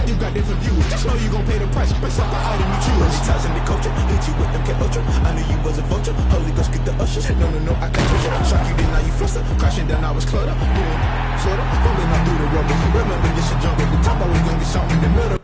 You got different views. Just know you gon' pay the price based off the item you choose. Early ties in the culture, hit you with MK Ultra. I knew you was a vulture. Holy Ghost, get the ushers. No, I got treasure. Shock you, then now you fluster. Crashing down, I was clutter. Doing sorta, falling out through the rubber. Remember this shit junk at the top. I was gonna get something in the middle.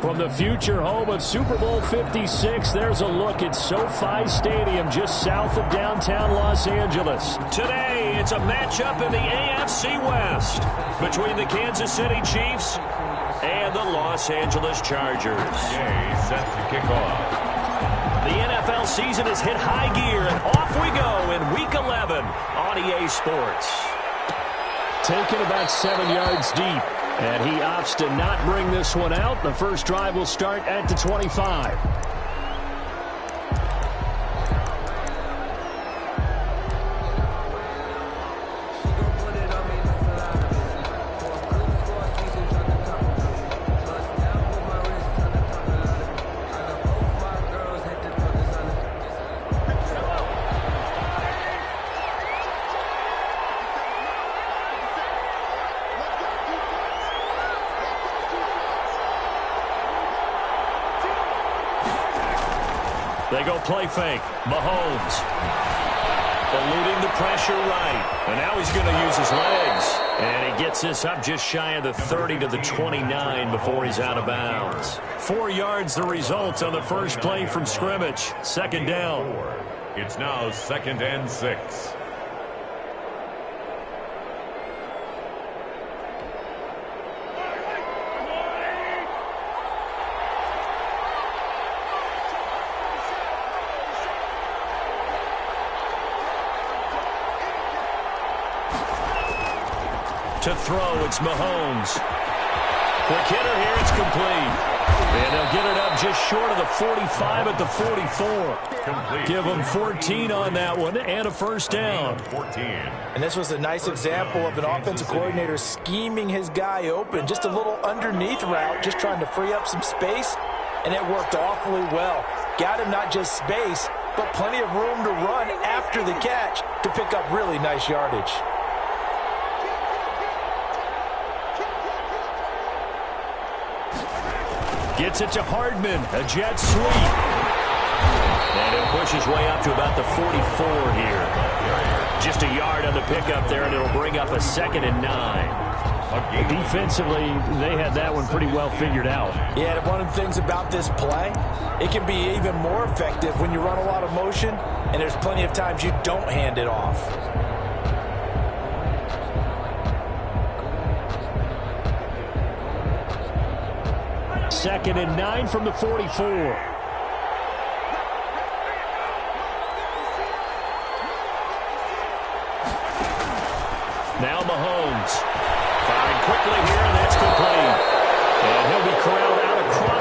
From the future home of Super Bowl 56, there's a look at SoFi Stadium just south of downtown Los Angeles. Today, it's a matchup in the AFC West between the Kansas City Chiefs and the Los Angeles Chargers. Game set to kick off. The NFL season has hit high gear, and off we go in Week 11 on EA Sports. Taken about 7 yards deep. And he opts to not bring this one out. The first drive will start at the 25. They go play fake. Mahomes eluding the pressure right. And now he's going to use his legs. And he gets this up just shy of the 30 to the 29 before he's out of bounds. 4 yards the result on the first play from scrimmage. Second down. It's now 2nd and 6. To throw, it's Mahomes. Quick hitter here, it's complete. And they'll get it up just short of the 45 at the 44. Complete. Give them 14 on that one and a first down. 14. And this was a nice example of an offensive coordinator scheming his guy open. Just a little underneath route, just trying to free up some space, and it worked awfully well. Got him not just space, but plenty of room to run after the catch to pick up really nice yardage. Gets it to Hardman, a jet sweep. And he'll push his way up to about the 44 here. Just a yard on the pickup there, and it'll bring up a 2nd and 9. Defensively, they had that one pretty well figured out. Yeah, and one of the things about this play, it can be even more effective when you run a lot of motion, and there's plenty of times you don't hand it off. Second and 9 from the 44.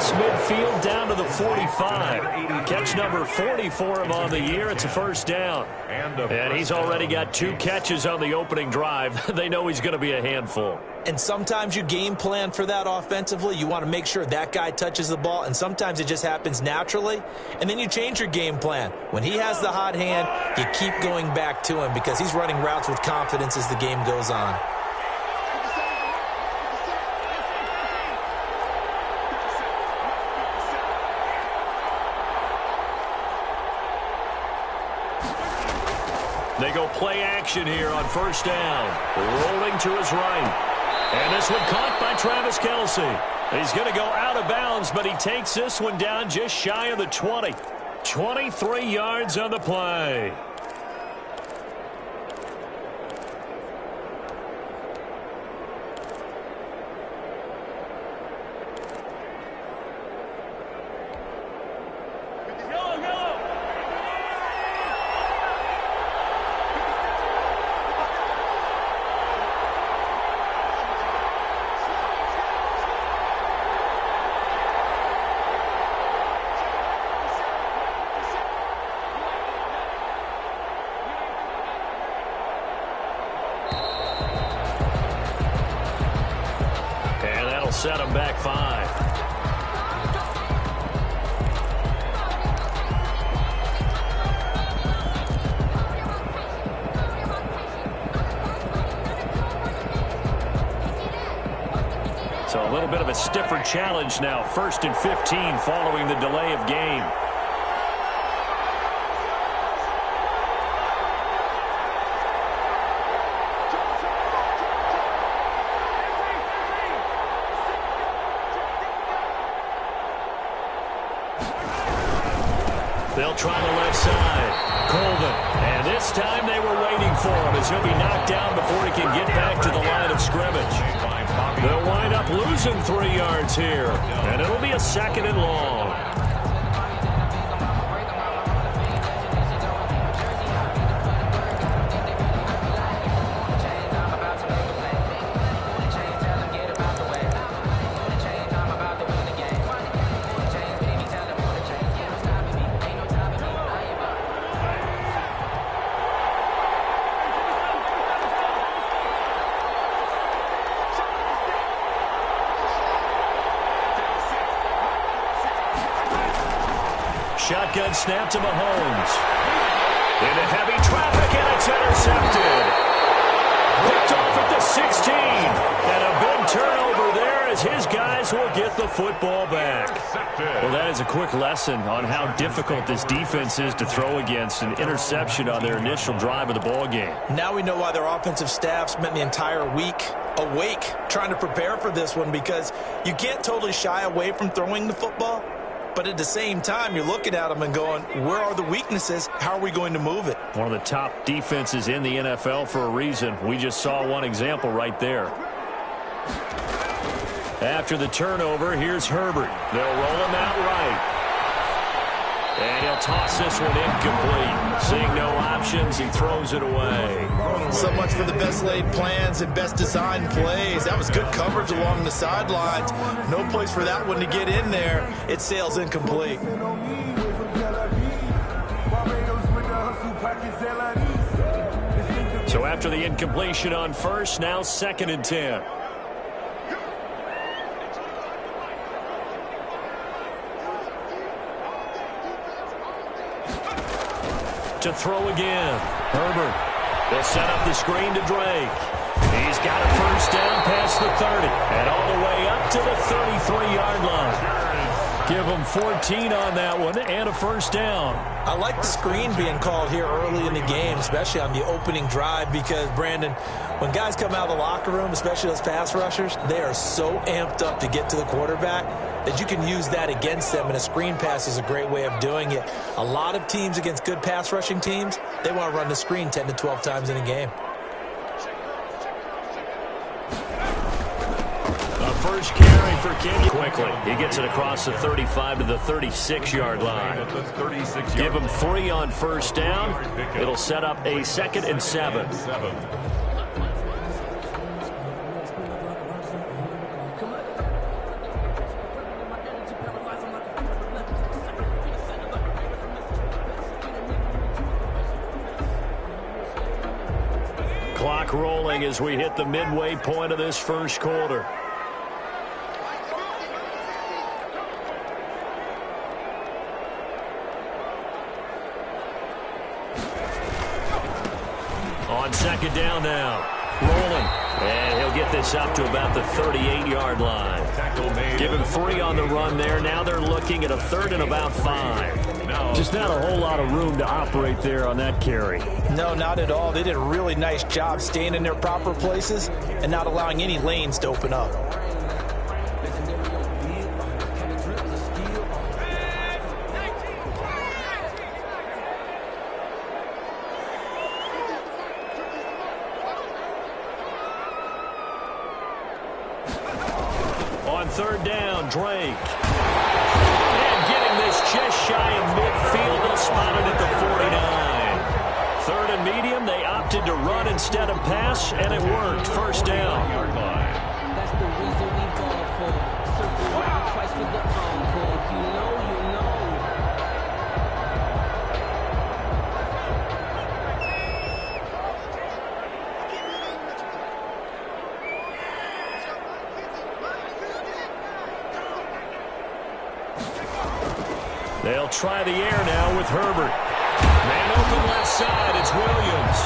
across midfield down to the 45. Catch number 40 for him on the year. It's a first down. And he's already got 2 catches on the opening drive. They know he's going to be a handful. And sometimes you game plan for that offensively. You want to make sure that guy touches the ball, and sometimes it just happens naturally. And then you change your game plan. When he has the hot hand, you keep going back to him because he's running routes with confidence as the game goes on. They go play action here on first down. Rolling to his right. And this one caught by Travis Kelce. He's going to go out of bounds, but he takes this one down just shy of the 20. 23 yards on the play. Set him back 5. So a little bit of a stiffer challenge now. 1st and 15 following the delay of game. They'll try the left side. Colvin. And this time they were waiting for him as he'll be knocked down before he can get back to the line of scrimmage. They'll wind up losing 3 yards here. And it'll be a 2nd and long. Shotgun snap to Mahomes. Into heavy traffic, and it's intercepted. Picked off at the 16. And a big turnover there as his guys will get the football back. Well, that is a quick lesson on how difficult this defense is to throw against. An interception on their initial drive of the ball game. Now we know why their offensive staff spent the entire week awake trying to prepare for this one, because you can't totally shy away from throwing the football. But at the same time, you're looking at them and going, where are the weaknesses? How are we going to move it? One of the top defenses in the NFL for a reason. We just saw one example right there. After the turnover, here's Herbert. They'll roll him out right. And he'll toss this one incomplete. Seeing no options, he throws it away. So much for the best laid plans and best designed plays. That was good coverage along the sidelines. No place for that one to get in there. It sails incomplete. So after the incompletion on first, now 2nd and 10. To throw again. Herbert. They'll set up the screen to Drake. He's got a first down past the 30. And all the way up to the 33-yard line. Give him 14 on that one and a first down. I like the screen being called here early in the game, especially on the opening drive, because, Brandon, when guys come out of the locker room, especially those pass rushers, they are so amped up to get to the quarterback that you can use that against them, and a screen pass is a great way of doing it. A lot of teams against good pass rushing teams, they want to run the screen 10 to 12 times in a game. First carry for Kenyon. Quickly, he gets it across the 35 to the 36-yard line. Give him 3 on first down. It'll set up a 2nd and 7. rolling as we hit the midway point of this first quarter. On second down now. Rolling. And he'll get this up to about the 38-yard line. Give him 3 on the run there. Now they're looking at a 3rd and about 5. Just not a whole lot of room to operate there on that carry. No, not at all. They did a really nice job staying in their proper places and not allowing any lanes to open up. On 3rd down, Drake. And getting this just shy of midfield. They'll spot it at the 49. 3rd and medium, they opted to run instead of pass, and it worked. 1st down. That's the reason we ball for. Circle around twice for the encore. If you know, you know. They'll try the air now with Herbert. Man open left side, it's Williams.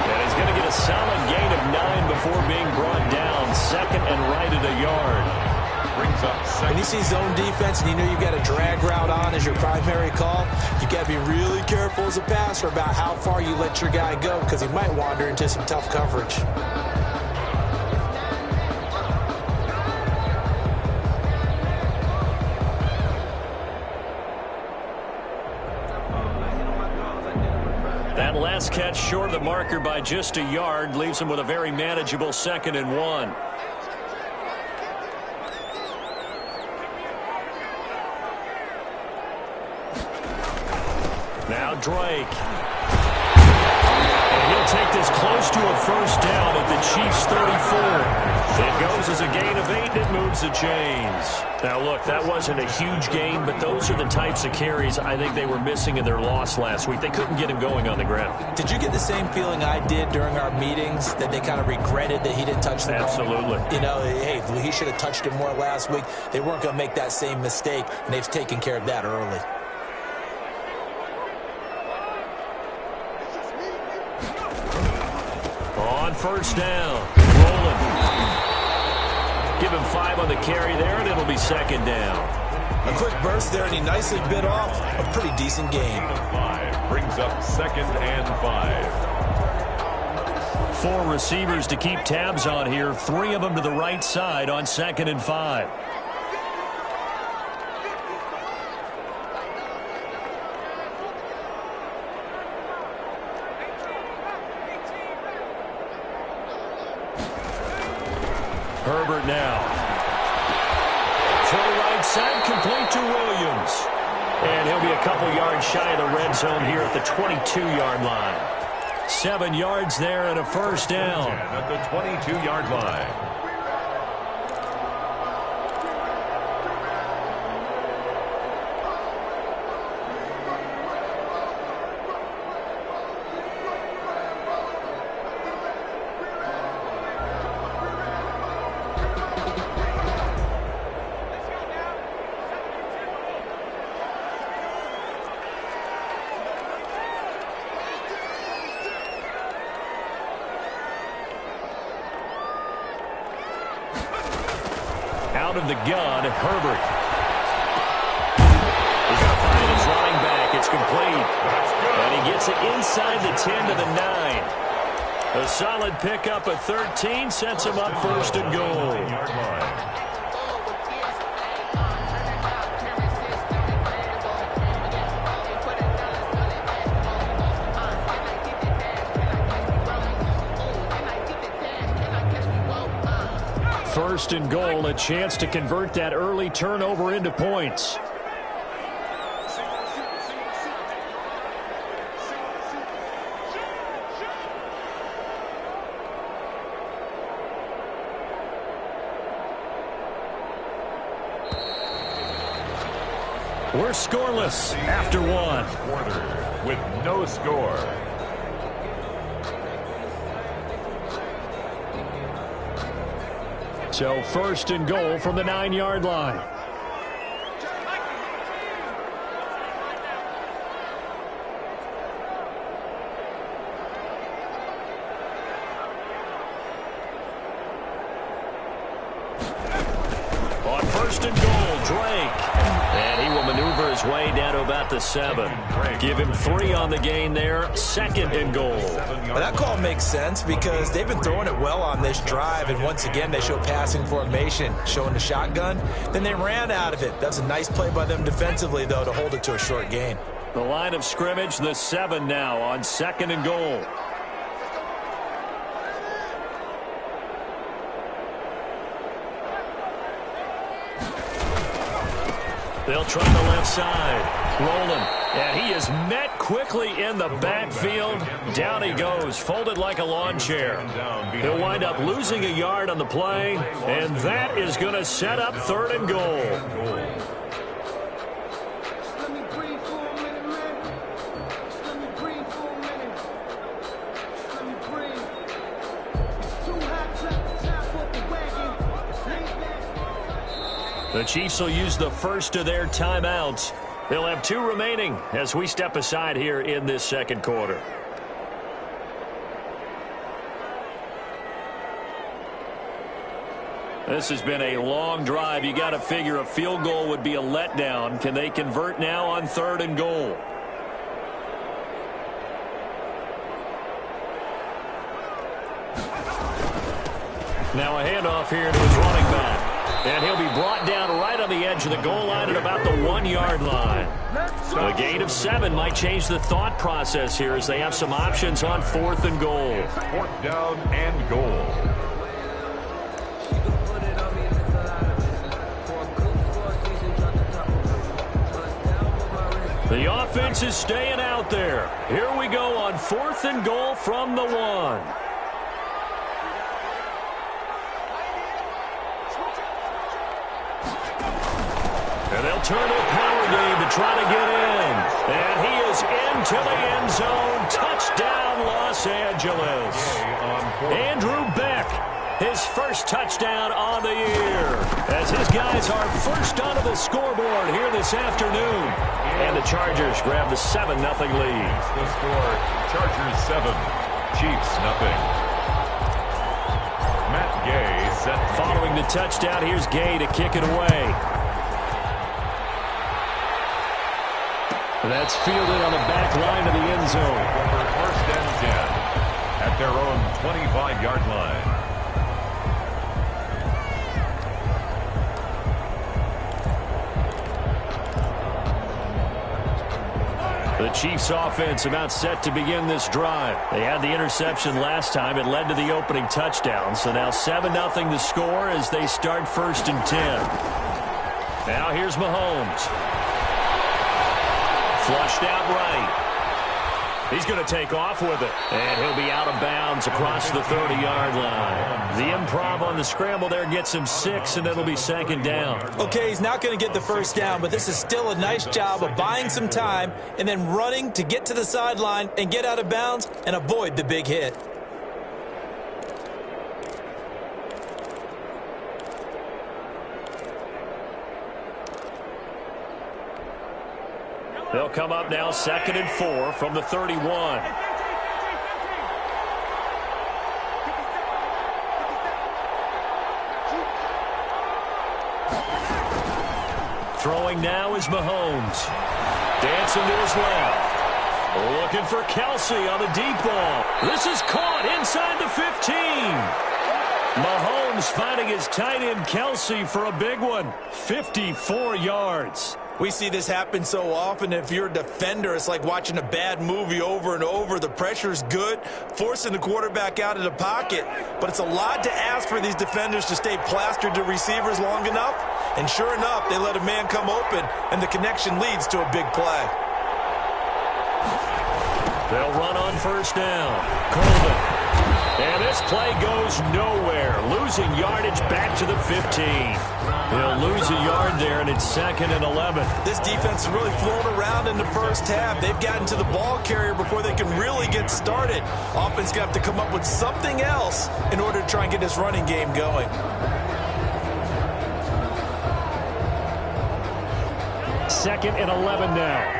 And he's going to get a solid gain of 9 before being brought down. 2nd and right at a yard. Brings up second. When you see zone defense and you know you've got a drag route on as your primary call, you got to be really careful as a passer about how far you let your guy go because he might wander into some tough coverage. That last catch short of the marker by just a yard leaves him with a very manageable 2nd and 1. Now Drake. And he'll take this close to a 1st down at the Chiefs' 34. It goes as a gain of 8, and it moves the chains. Now, look, that wasn't a huge gain, but those are the types of carries I think they were missing in their loss last week. They couldn't get him going on the ground. Did you get the same feeling I did during our meetings, that they kind of regretted that he didn't touch the ball? Absolutely. You know, hey, he should have touched it more last week. They weren't going to make that same mistake, and they've taken care of that early. On 1st down, rolling. Give him 5 on the carry there, and it'll be 2nd down. A quick burst there, and he nicely bit off a pretty decent gain. 5 brings up 2nd and 5. 4 receivers to keep tabs on here. 3 of them to the right side on 2nd and 5. Herbert now. Throw right side, complete to Williams. And he'll be a couple yards shy of the red zone here at the 22-yard line. 7 yards there and a 1st down. At the 22-yard line. Out of the gun, Herbert. He's going to find his running back. It's complete. And he gets it inside the 10 to the 9. A solid pickup at 13 sets him up 1st and goal. First and goal, a chance to convert that early turnover into points. We're scoreless after 1. Quarter with no score. So first and goal from the 9-yard line. On first and goal, Drake. And he will maneuver his way down to about the 7. Give him 3 on the gain there. Second and goal. Well, that call makes sense because they've been throwing it well on this drive, and once again they show passing formation, showing the shotgun. Then they ran out of it. That's a nice play by them defensively, though, to hold it to a short gain. The line of scrimmage, the 7 now on second and goal. They'll try the left side. Rolling. And he is met quickly in the backfield. Down he goes, folded like a lawn chair. He'll wind up losing a yard on the play, and that is going to set up third and goal. The Chiefs will use the first of their timeouts. They'll have 2 remaining as we step aside here in this second quarter. This has been a long drive. You got to figure a field goal would be a letdown. Can they convert now on third and goal? Now a handoff here to his running back. And he'll be brought down right on the edge of the goal line at about the 1-yard line. A gain of 7 might change the thought process here as they have some options on fourth and goal. Fourth down and goal. The offense is staying out there. Here we go on fourth and goal from the 1. And they'll turn to a power game to try to get in. And he is into the end zone. Touchdown, Los Angeles. Andrew Beck, his first touchdown on the year. As his guys are first onto the scoreboard here this afternoon. And the Chargers grab the 7-0 lead. The score, Chargers 7, Chiefs 0. Matt Gay set. Following the touchdown, here's Gay to kick it away. That's fielded on the back line of the end zone. For first and 10 at their own 25-yard line. The Chiefs offense about set to begin this drive. They had the interception last time. It led to the opening touchdown. So now 7-0 the score as they start first and 10. Now here's Mahomes. Flushed out right. He's going to take off with it. And he'll be out of bounds across the 30-yard line. The improv on the scramble there gets him 6, and it'll be second down. Okay, he's not going to get the first down, but this is still a nice job of buying some time and then running to get to the sideline and get out of bounds and avoid the big hit. They'll come up now 2nd and 4 from the 31. Throwing now is Mahomes. Dancing to his left. Looking for Kelsey on the deep ball. This is caught inside the 15. Mahomes finding his tight end Kelsey for a big one. 54 yards. We see this happen so often. If you're a defender, it's like watching a bad movie over and over. The pressure's good, forcing the quarterback out of the pocket. But it's a lot to ask for these defenders to stay plastered to receivers long enough. And sure enough, they let a man come open, and the connection leads to a big play. They'll run on first down. Coleman. And this play goes nowhere. Losing yardage back to the 15. He'll lose a yard there, and it's 2nd and 11. This defense has really flown around in the first half. They've gotten to the ball carrier before they can really get started. Offense going to have to come up with something else in order to try and get this running game going. 2nd and 11 now.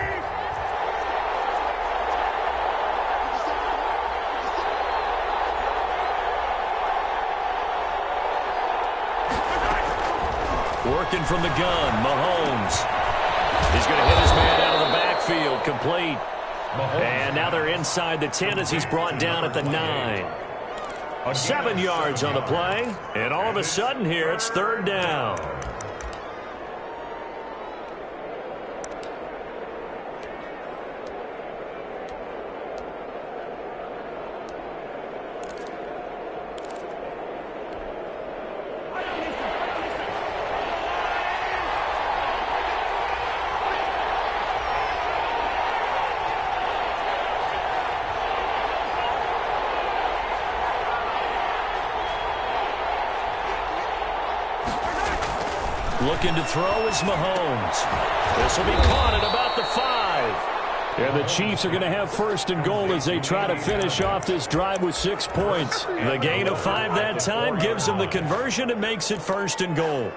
Working from the gun, Mahomes. He's going to hit his man out of the backfield, complete. And now they're inside the 10 as he's brought down at the 9. 7 yards on the play, and all of a sudden here it's 3rd down. Looking to throw is Mahomes. This will be caught at about the 5. And the Chiefs are going to have 1st and goal as they try to finish off this drive with 6 points. The gain of 5 that time gives them the conversion and makes it 1st and goal.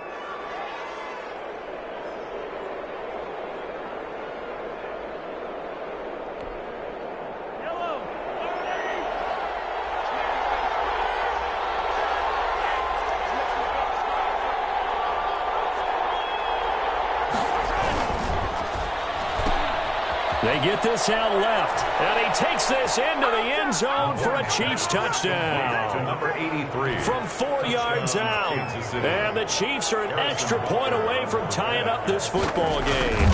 They get this out left, and he takes this into the end zone for a Chiefs touchdown. Number 83. From 4 yards out. And the Chiefs are an extra point away from tying up this football game.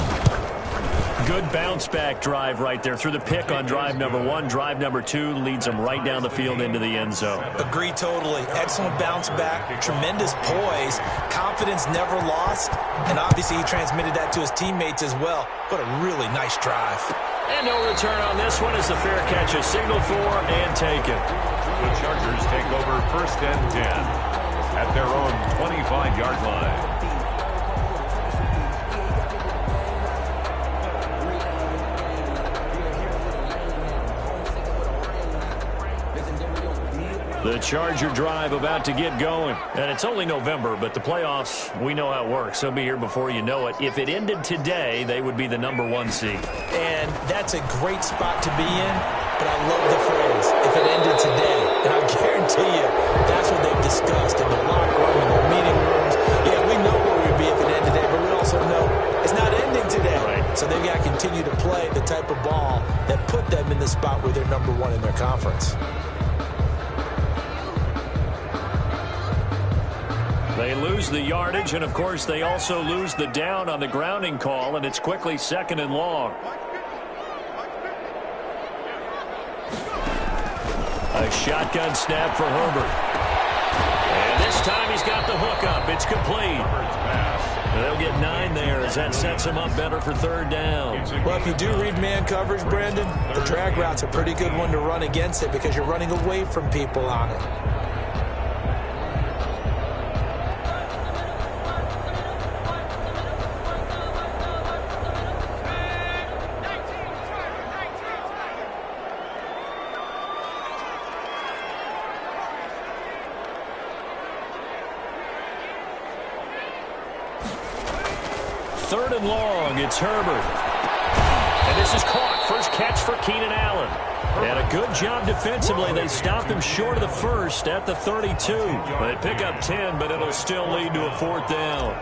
Good bounce-back drive right there through the pick on drive number 1. Drive number 2 leads them right down the field into the end zone. Agree totally. Excellent bounce-back, tremendous poise, confidence never lost, and obviously he transmitted that to his teammates as well. What a really nice drive. And no return on this one as the fair catch is signaled for and taken. The Chargers take over 1st and 10 at their own 25-yard line. The Charger drive about to get going. And it's only November, but the playoffs, we know how it works. They'll be here before you know it. If it ended today, they would be the number 1 seed. And that's a great spot to be in, but I love the phrase, if it ended today. And I guarantee you, that's what they've discussed in the locker room, in their meeting rooms. Yeah, we know where we'd be if it ended today, but we also know it's not ending today. Right. So they've got to continue to play the type of ball that put them in the spot where they're number 1 in their conference. They lose the yardage, and, of course, they also lose the down on the grounding call, and it's quickly 2nd and long. A shotgun snap for Herbert. And this time he's got the hook up. It's complete. They'll get 9 there as that sets them up better for 3rd down. Well, if you do read man coverage, Brandon, the drag route's a pretty good one to run against it because you're running away from people on it. Third and long, it's Herbert. And this is caught. First catch for Keenan Allen. And a good job defensively. They stopped him short of the first at the 32. They pick up 10, but it'll still lead to a 4th down.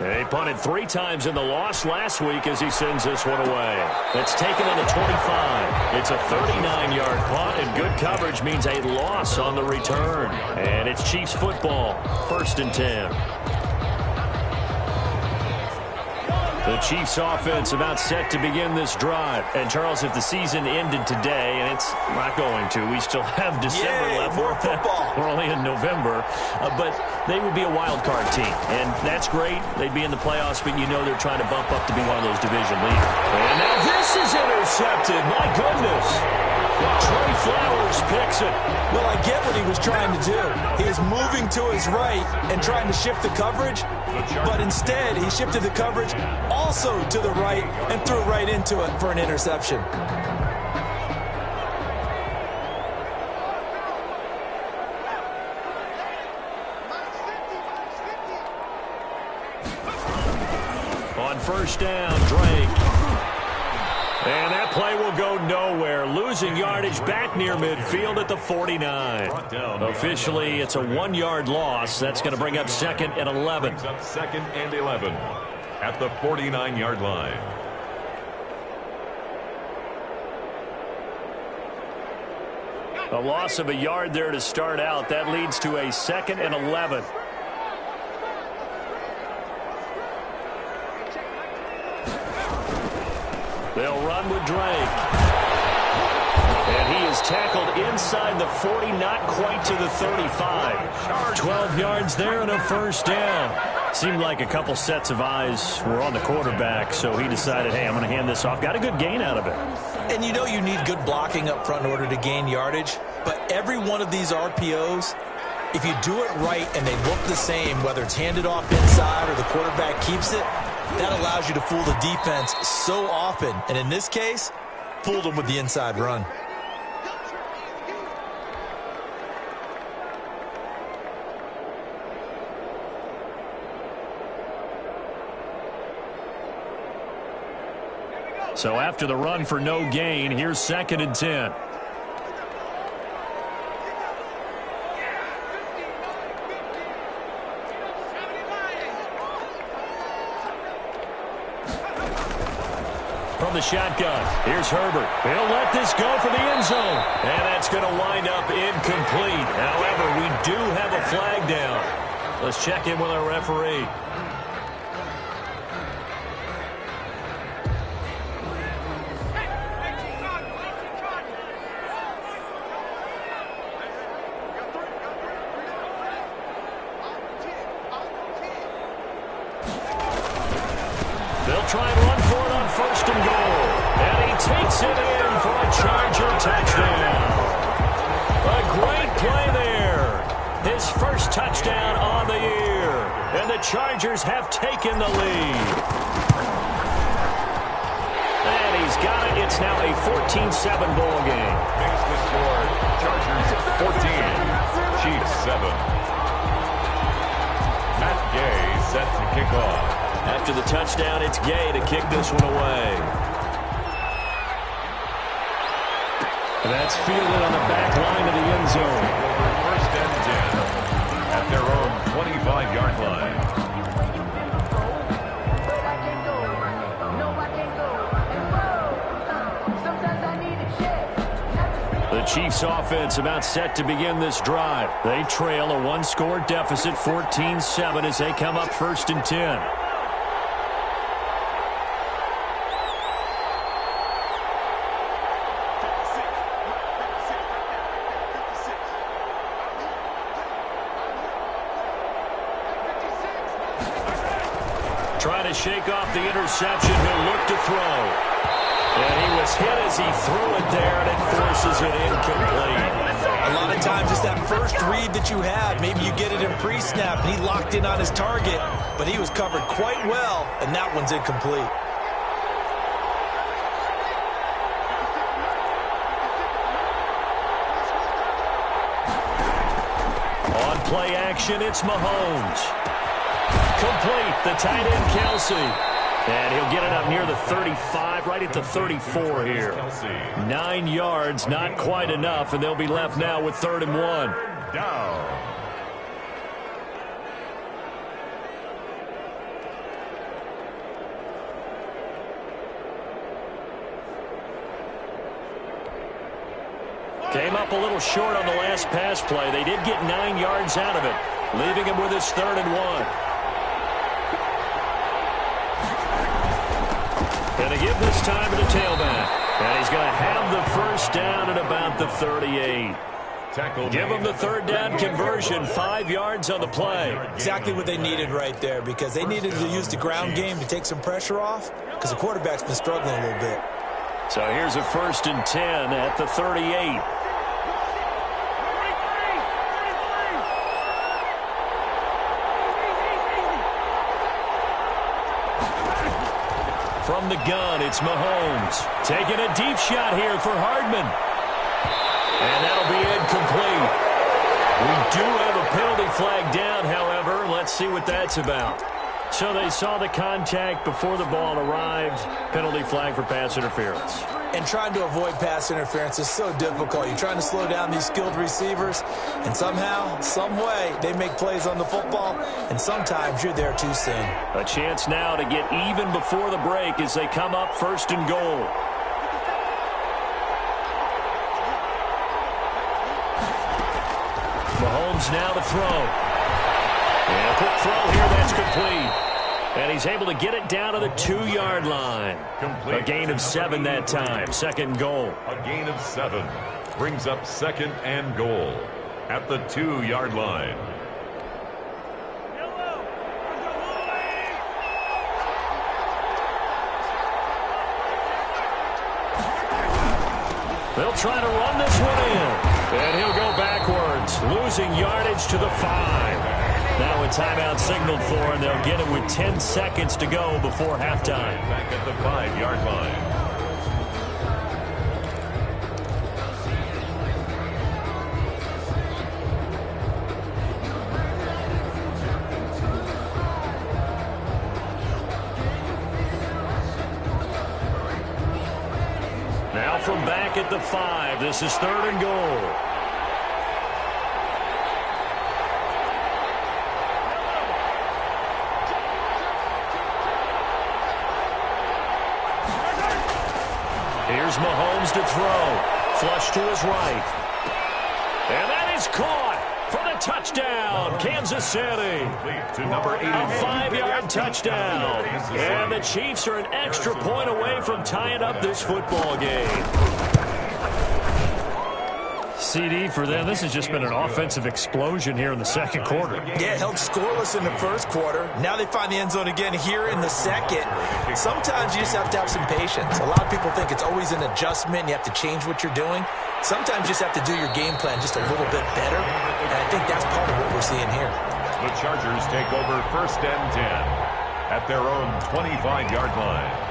He punted 3 times in the loss last week as he sends this one away. It's taken on the 25. It's a 39-yard punt, and good coverage means a loss on the return. And it's Chiefs football, 1st and 10. The Chiefs offense about set to begin this drive. And, Charles, if the season ended today, and it's not going to, we still have December left. More football. We're only in November. But they would be a wild card team. And that's great. They'd be in the playoffs, but you know they're trying to bump up to be one of those division leaders. And now this is intercepted. My goodness. Trey Flowers picks it. Well, I get what he was trying to do. He was moving to his right and trying to shift the coverage, but instead he shifted the coverage also to the right and threw right into it for an interception. On first down, Drake. And that play will go nowhere. Losing yardage back near midfield at the 49. Officially, it's a 1-yard loss. That's going to bring up 2nd and 11. Brings up 2nd and 11 at the 49-yard line. A loss of a yard there to start out. That leads to a 2nd and 11. They'll run with Drake. And he is tackled inside the 40, not quite to the 35. 12 yards there and a first down. Seemed like a couple sets of eyes were on the quarterback, so he decided, hey, I'm going to hand this off. Got a good gain out of it. And you know you need good blocking up front in order to gain yardage. But every one of these RPOs, if you do it right and they look the same, whether it's handed off inside or the quarterback keeps it, that allows you to fool the defense so often. And in this case, fooled them with the inside run. So after the run for no gain, here's 2nd and 10. From the shotgun, here's Herbert. He'll let this go for the end zone. And that's going to wind up incomplete. However, we do have a flag down. Let's check in with our referee. They'll try and run for it on 1st and goal. And he takes it in for a Charger touchdown. A great play there. His first touchdown on the year. And the Chargers have taken the lead. And he's got it. It's now a 14-7 ball game. Makes the score. Chargers 14, Chiefs 7. Matt Gay set to kick off. After the touchdown, it's Gay to kick this one away. That's fielded on the back line of the end zone. Over 1st and 10 at their own 25-yard line. The Chiefs offense about set to begin this drive. They trail a 1-score deficit, 14-7, as they come up 1st and 10. Trying to shake off the interception. He'll look to throw. And he was hit as he threw it there, and it forces it incomplete. A lot of times it's that first read that you have. Maybe you get it in pre-snap, and he locked in on his target, but he was covered quite well, and that one's incomplete. On play action, it's Mahomes. Complete, the tight end, Kelsey. And he'll get it up near the 35, right at the 34 here. 9 yards, not quite enough, and they'll be left now with 3rd and 1. Down. Came up a little short on the last pass play. They did get 9 yards out of it, leaving him with his 3rd and 1. Going to give this time to the tailback. And he's going to have the first down at about the 38. Give him the 3rd down conversion, 5 yards on the play. Exactly what they needed right there, because they needed to use the ground game to take some pressure off, because the quarterback's been struggling a little bit. So here's a 1st and 10 at the 38. From the gun, it's Mahomes. Taking a deep shot here for Hardman. And that'll be incomplete. We do have a penalty flag down, however. Let's see what that's about. So they saw the contact before the ball arrived. Penalty flag for pass interference. And trying to avoid pass interference is so difficult. You're trying to slow down these skilled receivers, and somehow, some way, they make plays on the football, and sometimes you're there too soon. A chance now to get even before the break as they come up 1st and goal. Mahomes now to throw. And a quick throw here, that's complete. And he's able to get it down to the 2-yard line. Complete. A gain of 7 that time. 2nd goal. A gain of 7 brings up 2nd and goal at the 2-yard line. They'll try to run this one in. And he'll go backwards, losing yardage to the 5. Now a timeout signaled for, and they'll get it with 10 seconds to go before halftime. Back at the 5-yard line. Now from back at the 5, this is 3rd and goal. Here's Mahomes to throw. Flush to his right. And that is caught for the touchdown, Kansas City. To number 80. A 5-yard touchdown. And the Chiefs are an extra point away from tying up this football game. CD for them. This has just been an offensive explosion here in the 2nd quarter. Yeah, held scoreless in the 1st quarter. Now they find the end zone again here in the 2nd. Sometimes you just have to have some patience. A lot of people think it's always an adjustment. You have to change what you're doing. Sometimes you just have to do your game plan just a little bit better. And I think that's part of what we're seeing here. The Chargers take over 1st and 10 at their own 25-yard line.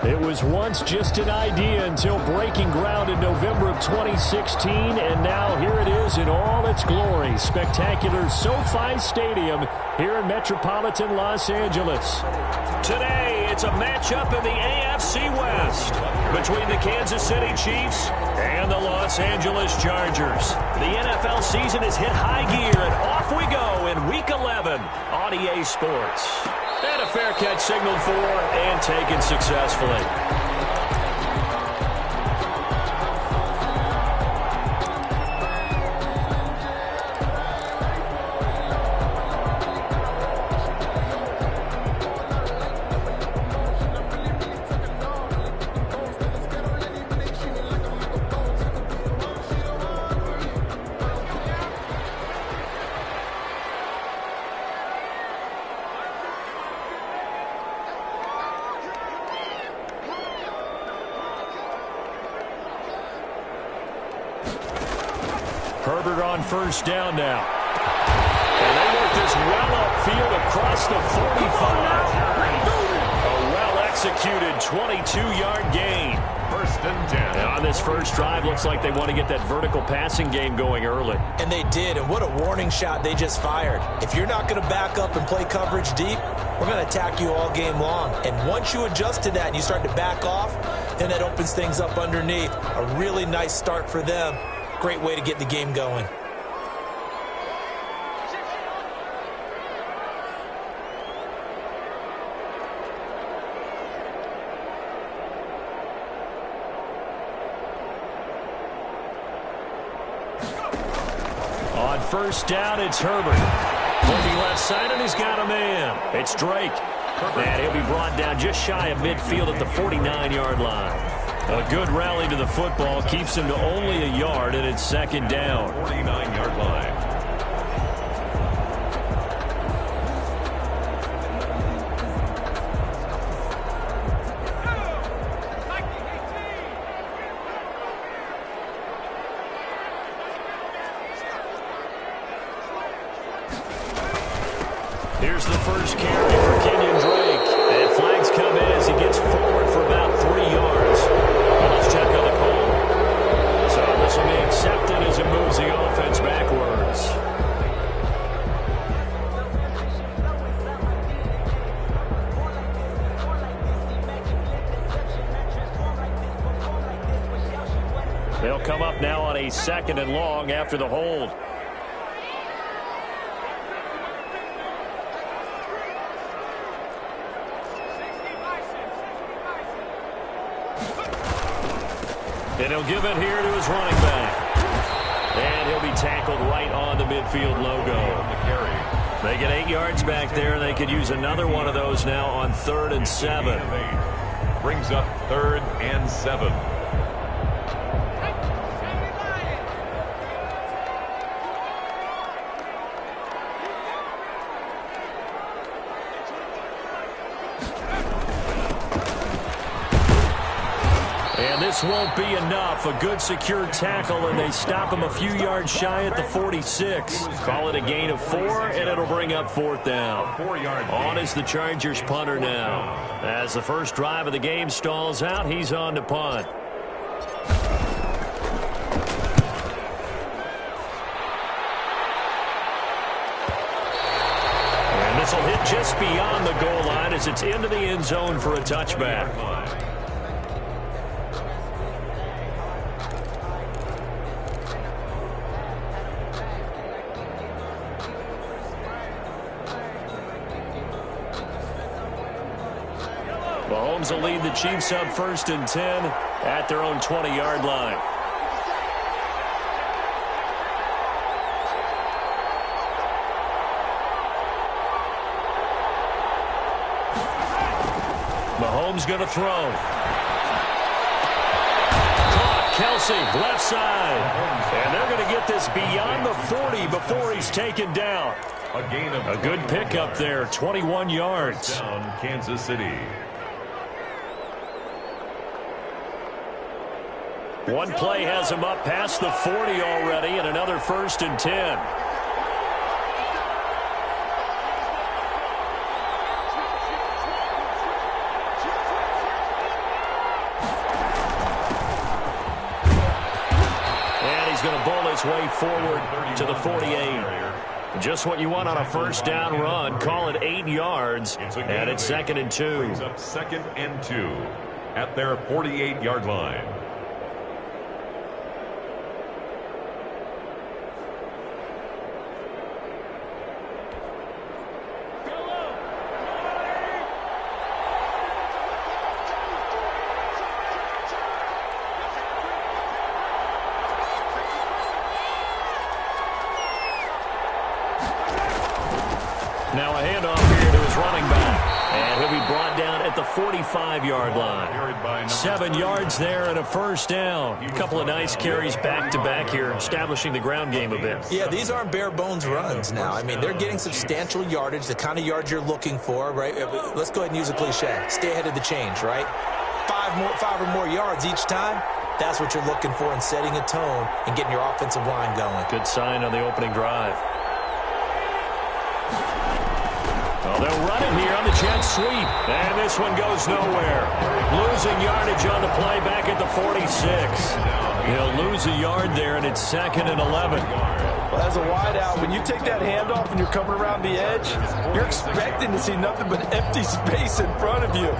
It was once just an idea until breaking ground in November of 2016, and now here it is in all its glory. Spectacular SoFi Stadium here in metropolitan Los Angeles. Today, it's a matchup in the AFC West between the Kansas City Chiefs and the Los Angeles Chargers. The NFL season has hit high gear, and off we go in Week 11 on EA Sports. And a fair catch signaled for and taken successfully. Herbert on first down now. And they work this well upfield across the 45. A well-executed 22-yard gain. First and 10. And on this first drive, looks like they want to get that vertical passing game going early. And they did, and what a warning shot they just fired. If you're not going to back up and play coverage deep, we're going to attack you all game long. And once you adjust to that and you start to back off, then that opens things up underneath. A really nice start for them. Great way to get the game going. On first down, it's Herbert. Looking left side, and he's got a man. It's Drake. And he'll be brought down just shy of midfield at the 49-yard line. A good rally to the football keeps him to only a yard, and it's second down. 49-yard line. Here's the first carry for Kenyon Drake. And flags come in as he gets forward for about 3 yards. And let's check on the call. So this will be accepted as it moves the offense backwards. They'll come up now on a 2nd and long after the hold. And he'll give it here to his running back. And he'll be tackled right on the midfield logo. They get 8 yards back there. They could use another one of those now on 3rd and 7. Brings up 3rd and 7. This won't be enough. A good secure tackle, and they stop him a few yards shy at the 46. Call it a gain of 4, and it'll bring up 4th down. On is the Chargers punter now. As the first drive of the game stalls out, he's on to punt. And this will hit just beyond the goal line as it's into the end zone for a touchback. Mahomes will lead the Chiefs up 1st and 10 at their own 20-yard line. Mahomes going to throw. Caught Kelsey, left side. And they're going to get this beyond the 40 before he's taken down. A good pickup there, 21 yards. Down Kansas City. One play has him up past the 40 already, and another 1st and 10. its way forward to the 48. Just what you want on a first down run. Call it 8 yards, and it's 2nd and 2. Brings up 2nd and 2 at their 48-yard line. Now a handoff here to his running back. And he'll be brought down at the 45-yard line. 7 yards there and a first down. A couple of nice carries back-to-back here, establishing the ground game a bit. Yeah, these aren't bare-bones runs now. I mean, they're getting substantial yardage, the kind of yards you're looking for, right? Let's go ahead and use a cliche. Stay ahead of the change, right? 5 or more yards each time. That's what you're looking for in setting a tone and getting your offensive line going. Good sign on the opening drive. Well, they'll run it here on the jet sweep. And this one goes nowhere. Losing yardage on the play back at the 46. He'll lose a yard there, and it's 2nd and 11. Well, as a wideout, when you take that handoff and you're coming around the edge, you're expecting to see nothing but empty space in front of you.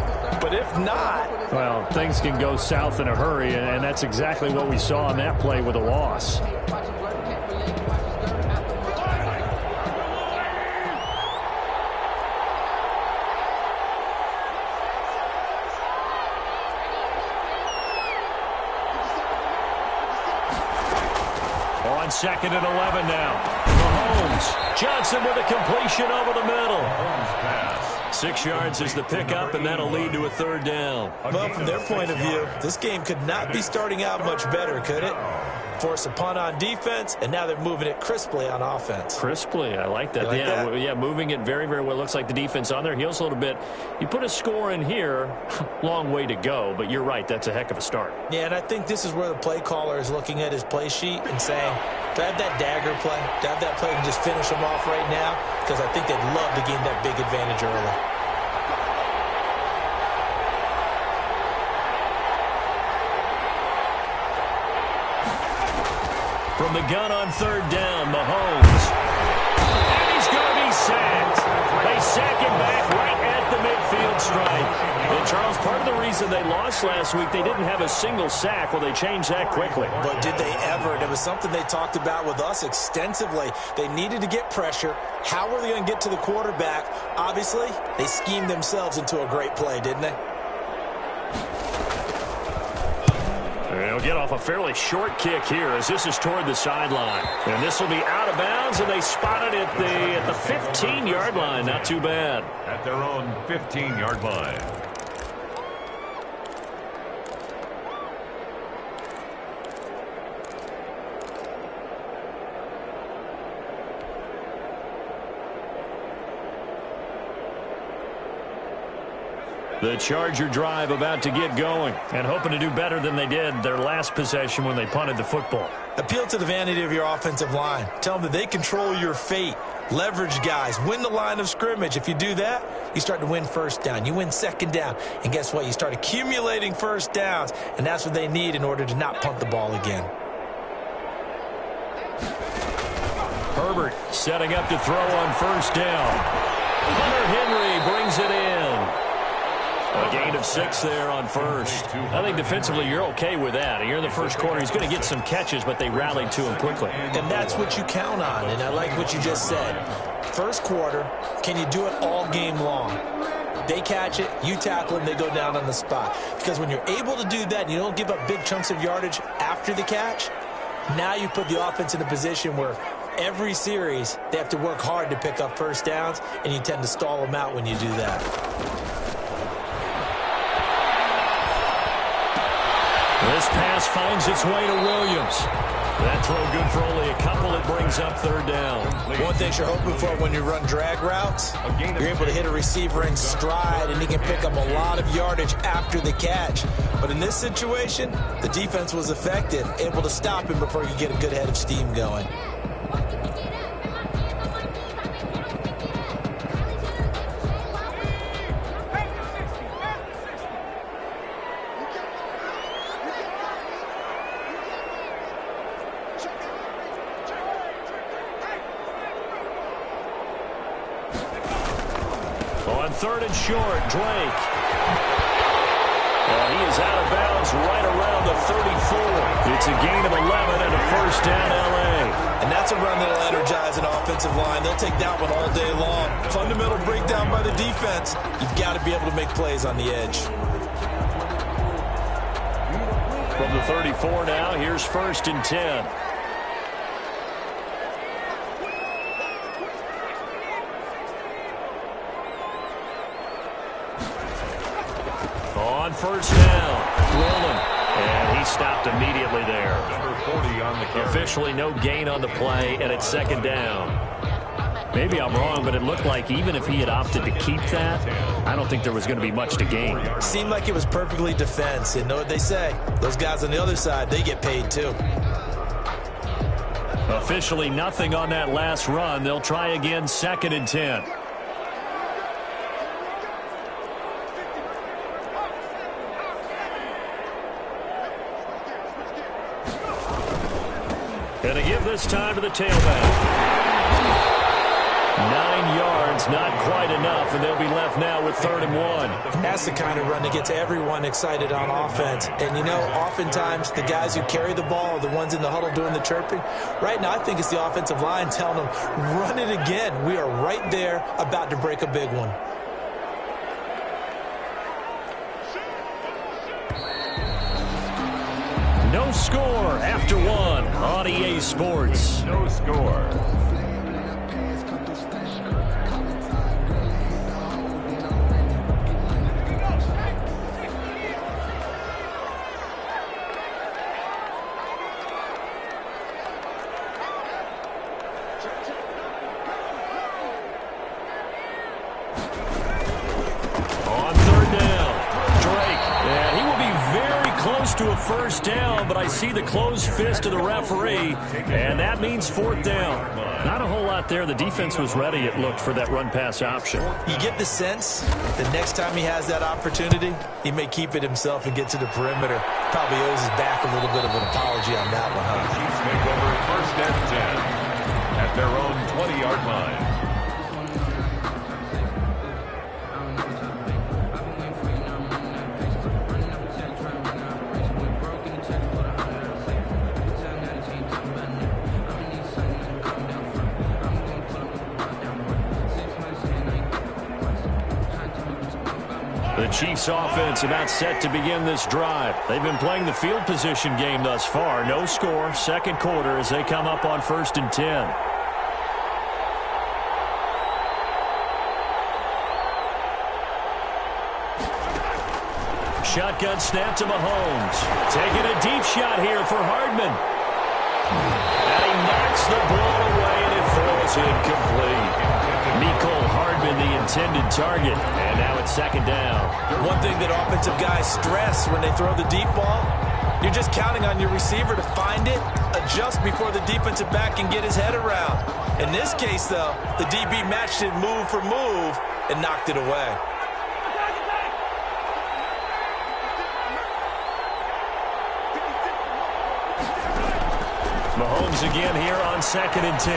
But if not... Well, things can go south in a hurry, and that's exactly what we saw on that play with a loss. On 2nd and 11 now. Mahomes. Johnson with a completion over the middle. 6 yards is the pickup, and that'll lead to a 3rd down. Well, from their point of view, this game could not be starting out much better, could it? Force a punt on defense, and now they're moving it crisply on offense. Crisply, I like that. You like that? Yeah, moving it very, very well. Looks like the defense on their heels a little bit. You put a score in here, long way to go, but you're right, that's a heck of a start. Yeah, and I think this is where the play caller is looking at his play sheet and saying, do I have that dagger play? Do I have that play and just finish them off right now? Because I think they'd love to gain that big advantage early. From the gun on 3rd down, Mahomes. And he's going to be sacked. They sack him back right at the midfield stripe. And, Charles, part of the reason they lost last week, they didn't have a single sack. Well, they changed that quickly. But did they ever? And it was something they talked about with us extensively. They needed to get pressure. How were they going to get to the quarterback? Obviously, they schemed themselves into a great play, didn't they? They'll get off a fairly short kick here as this is toward the sideline. And this will be out of bounds, and they spot it at the 15-yard line. Not too bad. At their own 15-yard line. The Charger drive about to get going and hoping to do better than they did their last possession when they punted the football. Appeal to the vanity of your offensive line. Tell them that they control your fate. Leverage guys. Win the line of scrimmage. If you do that, you start to win 1st down. You win 2nd down. And guess what? You start accumulating 1st downs. And that's what they need in order to not punt the ball again. Herbert setting up to throw on 1st down. Hunter Henry brings it in. A gain of 6 there on 1st. I think defensively you're okay with that. You're in the 1st quarter. He's going to get some catches, but they rallied to him quickly. And that's what you count on. And I like what you just said. 1st quarter, can you do it all game long? They catch it, you tackle them, they go down on the spot. Because when you're able to do that and you don't give up big chunks of yardage after the catch, now you put the offense in a position where every series they have to work hard to pick up 1st downs, and you tend to stall them out when you do that. This pass finds its way to Williams. That throw good for only a couple. It brings up 3rd down. One thing you're hoping for when you run drag routes, you're able to hit a receiver in stride, and he can pick up a lot of yardage after the catch. But in this situation, the defense was effective, able to stop him before you get a good head of steam going. third and short. Drake. He is out of bounds right around the 34. It's a gain of 11 and a first down, L.A. And that's a run that'll energize an offensive line. They'll take that one all day long. Fundamental breakdown by the defense. You've got to be able to make plays on the edge. From the 34 now, here's first and 10. On first down, Roland, and he stopped immediately there. Number 40 on the carry. Officially no gain on the play, and it's second down. Maybe I'm wrong, but it looked like even if he had opted to keep that, I don't think there was going to be much to gain. Seemed like it was perfectly defense, and know what they say. Those guys on the other side, they get paid too. Officially nothing on that last run. They'll try again, second and 10. And a give this time to the tailback. 9 yards, not quite enough, and they'll be left now with 3rd and 1. That's the kind of run that gets everyone excited on offense. And, you know, oftentimes the guys who carry the ball are the ones in the huddle doing the chirping. Right now, I think it's the offensive line telling them, run it again. We are right there about to break a big one. No score after one on EA Sports. No score. To a first down, but I see the closed fist of the referee, and that means 4th down. Not a whole lot there. The defense was ready, it looked, for that run-pass option. You get the sense the next time he has that opportunity, he may keep it himself and get to the perimeter. Probably owes his back a little bit of an apology on that one, huh? Chiefs make over 1st and 10 at their own 20-yard line. The Chiefs offense about set to begin this drive. They've been playing the field position game thus far. No score, second quarter as they come up on 1st and 10. Shotgun snap to Mahomes. Taking a deep shot here for Hardman. And he knocks the ball away and it falls incomplete. Mecole Hardman, the intended target. And now it's second down. One thing that offensive guys stress when they throw the deep ball, you're just counting on your receiver to find it, adjust before the defensive back can get his head around. In this case, though, the DB matched it move for move and knocked it away. Mahomes again here on 2nd and 10.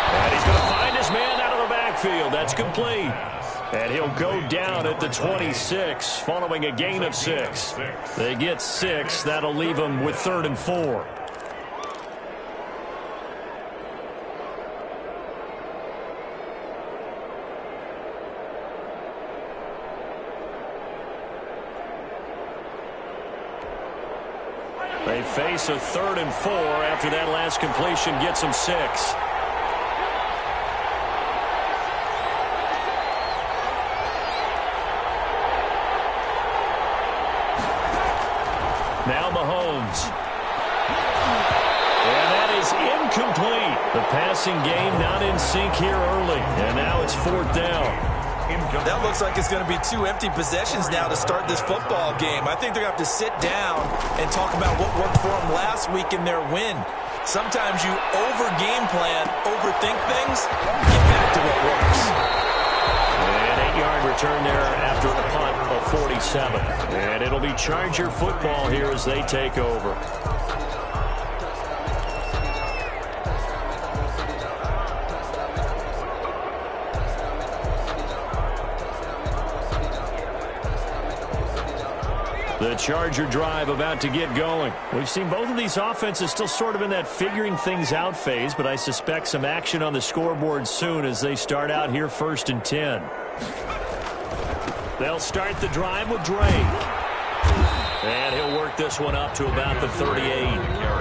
And he's going to find his man out of the backfield. That's complete. And he'll go down at the 26 following a gain of 6. They get 6. That'll leave them with 3rd and 4. They face a 3rd and 4 after that last completion gets them 6. Now Mahomes. And that is incomplete. The passing game not in sync here early. And now it's 4th down. That looks like it's going to be 2 empty possessions now to start this football game. I think they're going to have to sit down and talk about what worked for them last week in their win. Sometimes you over-game plan, overthink things, get back to what works. An 8-yard return there after a punt of 47. And it'll be Charger football here as they take over. The Charger drive about to get going. We've seen both of these offenses still sort of in that figuring things out phase, but I suspect some action on the scoreboard soon as they start out here 1st and 10. They'll start the drive with Drake. And he'll work this one up to about the 38.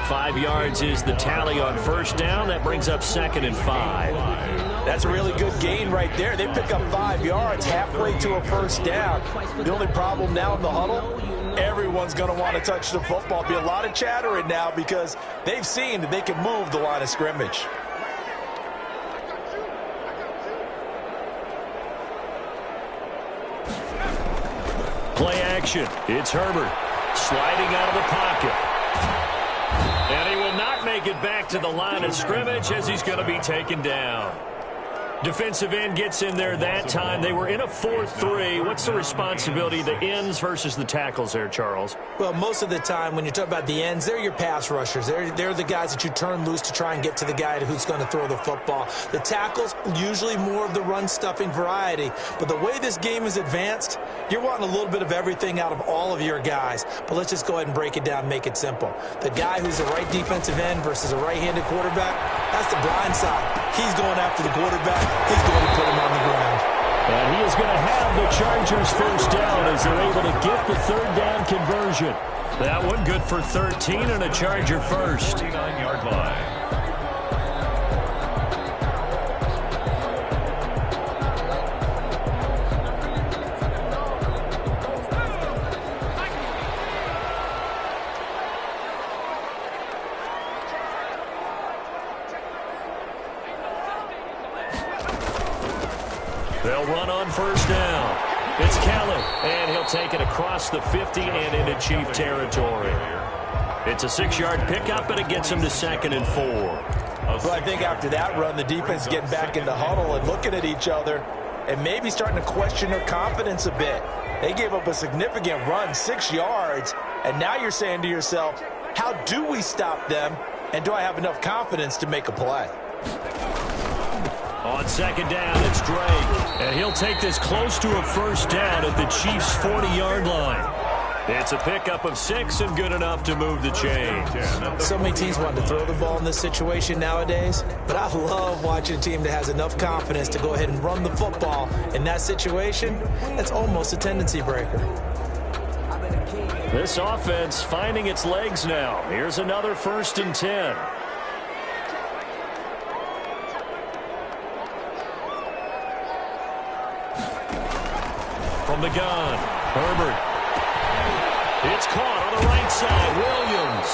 5 yards is the tally on 1st down. That brings up 2nd and 5. That's a really good gain right there. They pick up 5 yards halfway to a 1st down. The only problem now in the huddle, everyone's going to want to touch the football. Be a lot of chattering now because they've seen that they can move the line of scrimmage. Play action. It's Herbert sliding out of the pocket. And he will not make it back to the line of scrimmage as he's going to be taken down. Defensive end gets in there that time. They were in a 4-3. What's the responsibility, the ends versus the tackles there, Charles? Well, most of the time when you talk about the ends, they're your pass rushers. They're the guys that you turn loose to try and get to the guy who's going to throw the football. The tackles, usually more of the run-stuffing variety. But the way this game is advanced, you're wanting a little bit of everything out of all of your guys. But let's just go ahead and break it down and make it simple. The guy who's the right defensive end versus a right-handed quarterback, that's the blind side. He's going after the quarterback. He's going to put him on the ground. And he is going to have the Chargers 1st down as they're able to get the 3rd down conversion. That one good for 13 and a Charger first. 49-yard line. They'll run on 1st down. It's Canale, and he'll take it across the 50 and into Chief territory. It's a 6-yard pickup, and it gets him to 2nd and 4. Well, I think after that run, the defense is getting back in the huddle and looking at each other and maybe starting to question their confidence a bit. They gave up a significant run, 6 yards, and now you're saying to yourself, how do we stop them, and do I have enough confidence to make a play? On 2nd down, it's Drake, and he'll take this close to a 1st down at the Chiefs' 40-yard line. It's a pickup of 6 and good enough to move the chains. So many teams want to throw the ball in this situation nowadays, but I love watching a team that has enough confidence to go ahead and run the football. In that situation, that's almost a tendency breaker. This offense finding its legs now. Here's another 1st and 10. From the gun, Herbert. It's caught on the right side, Williams.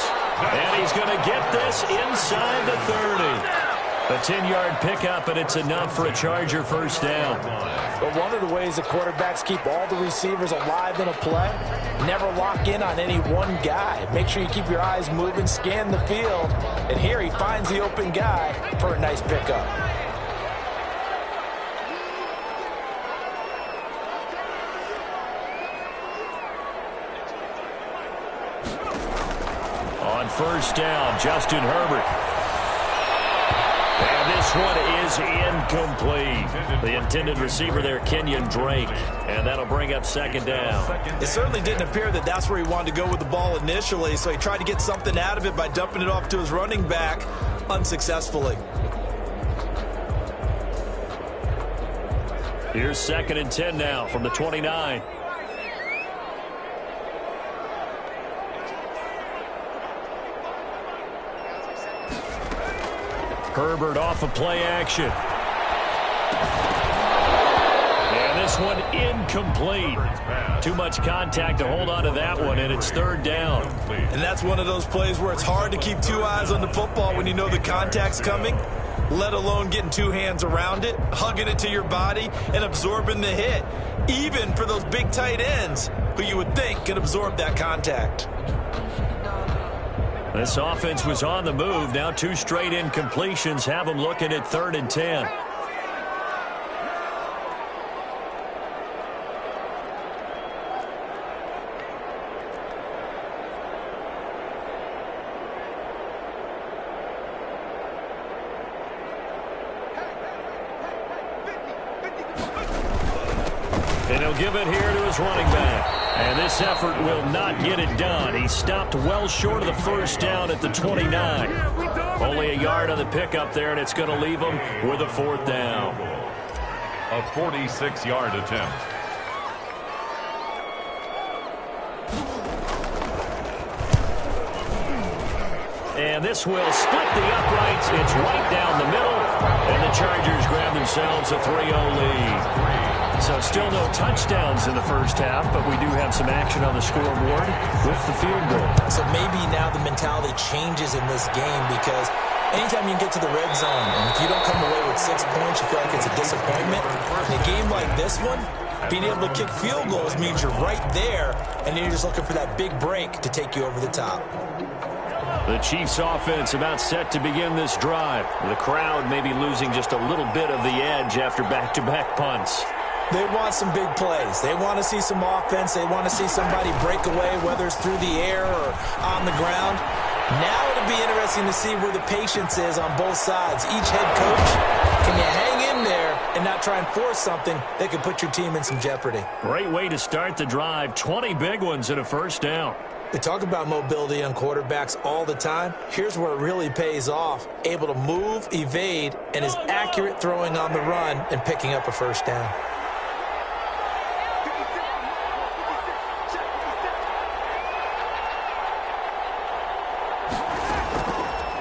And he's going to get this inside the 30. A 10-yard pickup, and it's enough for a Charger 1st down. But one of the ways the quarterbacks keep all the receivers alive in a play, never lock in on any one guy. Make sure you keep your eyes moving, scan the field, and here he finds the open guy for a nice pickup. On 1st down, Justin Herbert. And this one is incomplete. The intended receiver there, Kenyon Drake. And that'll bring up 2nd down. It certainly didn't appear that that's where he wanted to go with the ball initially, so he tried to get something out of it by dumping it off to his running back unsuccessfully. Here's 2nd and 10 now from the 29. Herbert off of play action. And this one incomplete. Too much contact to hold on to that one, and it's 3rd down. And that's one of those plays where it's hard to keep 2 eyes on the football when you know the contact's coming, let alone getting 2 hands around it, hugging it to your body, and absorbing the hit, even for those big tight ends who you would think could absorb that contact. This offense was on the move. Now 2 straight incompletions have them looking at 3rd and 10. And he'll give it here to his running back. And this effort will not get it done. He stopped well short of the first down at the 29. Only a yard on the pickup there, and it's going to leave him with a 4th down. A 46-yard attempt. And this will split the uprights. It's right down the middle. And the Chargers grab themselves a 3-0 lead. So still no touchdowns in the first half, but we do have some action on the scoreboard with the field goal. So maybe now the mentality changes in this game, because anytime you get to the red zone, and if you don't come away with 6 points, you feel like it's a disappointment. In a game like this one, being able to kick field goals means you're right there, and you're just looking for that big break to take you over the top. The Chiefs offense about set to begin this drive. The crowd may be losing just a little bit of the edge after back-to-back punts. They want some big plays. They want to see some offense. They want to see somebody break away, whether it's through the air or on the ground. Now it'll be interesting to see where the patience is on both sides. Each head coach, can you hang in there and not try and force something that could put your team in some jeopardy? Great way to start the drive. 20 big ones and a first down. They talk about mobility on quarterbacks all the time. Here's where it really pays off. Able to move, evade, and is accurate throwing on the run and picking up a first down.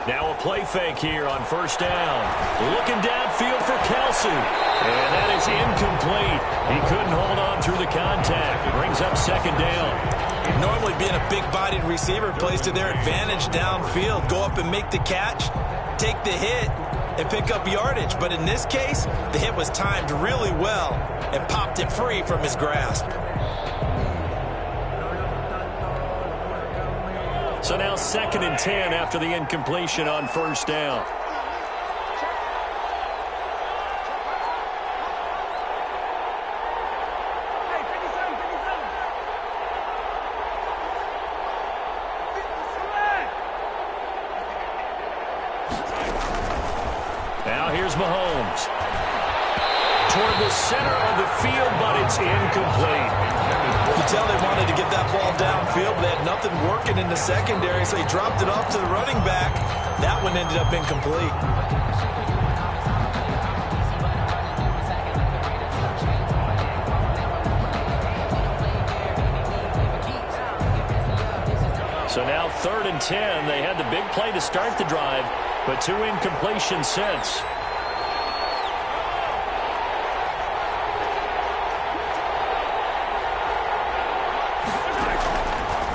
Now a play fake here on first down. Looking downfield for Kelsey. And that is incomplete. He couldn't hold on through the contact. Brings up 2nd down. Normally being a big-bodied receiver plays to their advantage downfield. Go up and make the catch, take the hit, and pick up yardage. But in this case, the hit was timed really well and popped it free from his grasp. So now 2nd and 10 after the incompletion on first down. Now here's Mahomes. Toward the center of the field, but it's incomplete. You can tell they wanted to get that ball downfield, but they had nothing working in the secondary, so he dropped it off to the running back. That one ended up incomplete. So now 3rd and 10. They had the big play to start the drive, but 2 incompletions since.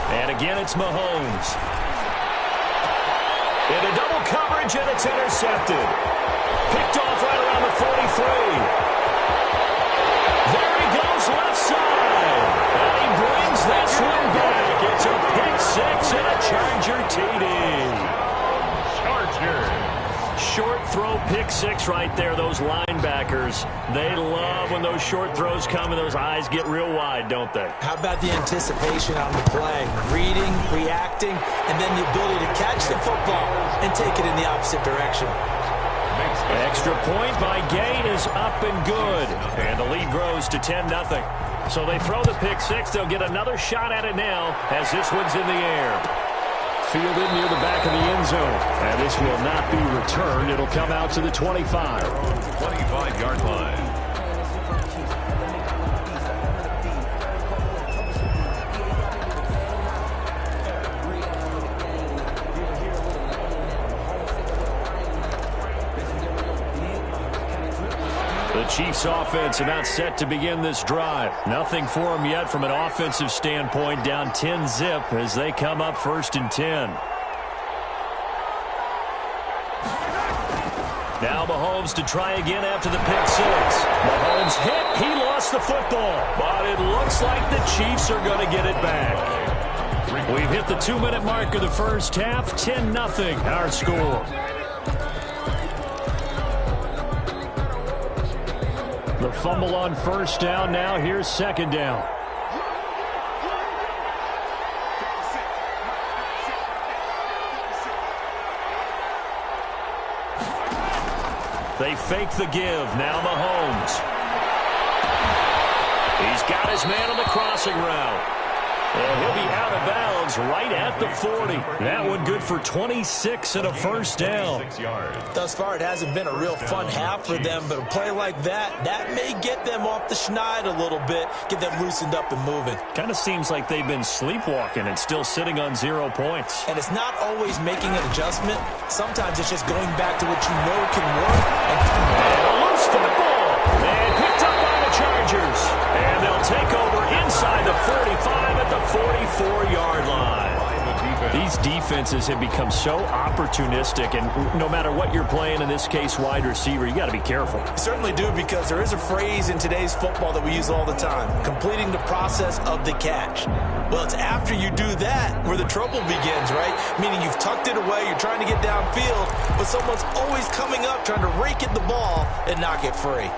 And again, it's Mahomes. Into double coverage, and it's intercepted. Picked off right around the 43. There he goes, left side. And he brings this one back. It's a pick 6 and a Charger TD. Short throw, pick 6 right there. Those linebackers, they love when those short throws come and those eyes get real wide, don't they? How about the anticipation on the play? Reading, reacting, and then the ability to catch the football and take it in the opposite direction. Extra point by Gain is up and good. And the lead grows to 10-0. So they throw the pick 6. They'll get another shot at it now as this one's in the air. Fielded near the back of the end zone. And this will not be returned. It'll come out to the 25. 25-yard line. The Chiefs offense about set to begin this drive. Nothing for them yet from an offensive standpoint, down 10-zip as they come up 1st and 10. Now Mahomes to try again after the pick 6. Mahomes hit. He lost the football. But it looks like the Chiefs are going to get it back. We've hit the 2-minute mark of the first half. 10-0 our score. The fumble on first down. Now here's 2nd down. They fake the give. Now Mahomes. He's got his man on the crossing route. And he'll be out of bounds right at the 40. That one good for 26 and a first down. Thus far, it hasn't been a real fun half for them, but a play like that may get them off the schneid a little bit, get them loosened up and moving. Kind of seems like they've been sleepwalking and still sitting on 0 points. And it's not always making an adjustment. Sometimes it's just going back to what you know can work. And a loose football. And picked up by the Chargers. And they'll take over inside the 45 at the 44-yard line. These defenses have become so opportunistic, and no matter what you're playing, in this case wide receiver, you got to be careful. You certainly do, because there is a phrase in today's football that we use all the time: completing the process of the catch. Well, it's after you do that where the trouble begins, right? Meaning you've tucked it away, you're trying to get downfield, but someone's always coming up trying to rake at the ball and knock it free.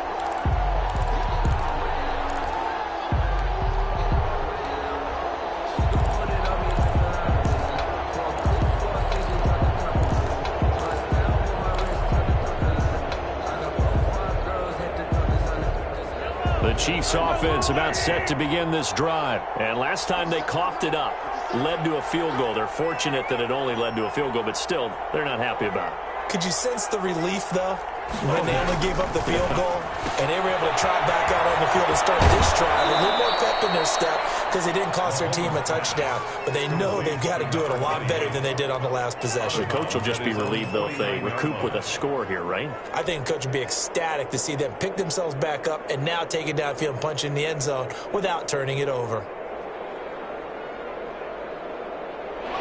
The Chiefs offense about set to begin this drive. And last time they coughed it up, led to a field goal. They're fortunate that it only led to a field goal, but still, they're not happy about it. Could you sense the relief, though, when they only gave up the field goal and they were able to trot back out on the field and start this drive? A little more pep in their step because they didn't cost their team a touchdown. But they know they've got to do it a lot better than they did on the last possession. The coach will just be relieved, though, if they recoup with a score here, right? I think the coach would be ecstatic to see them pick themselves back up and now take it downfield and punch in the end zone without turning it over.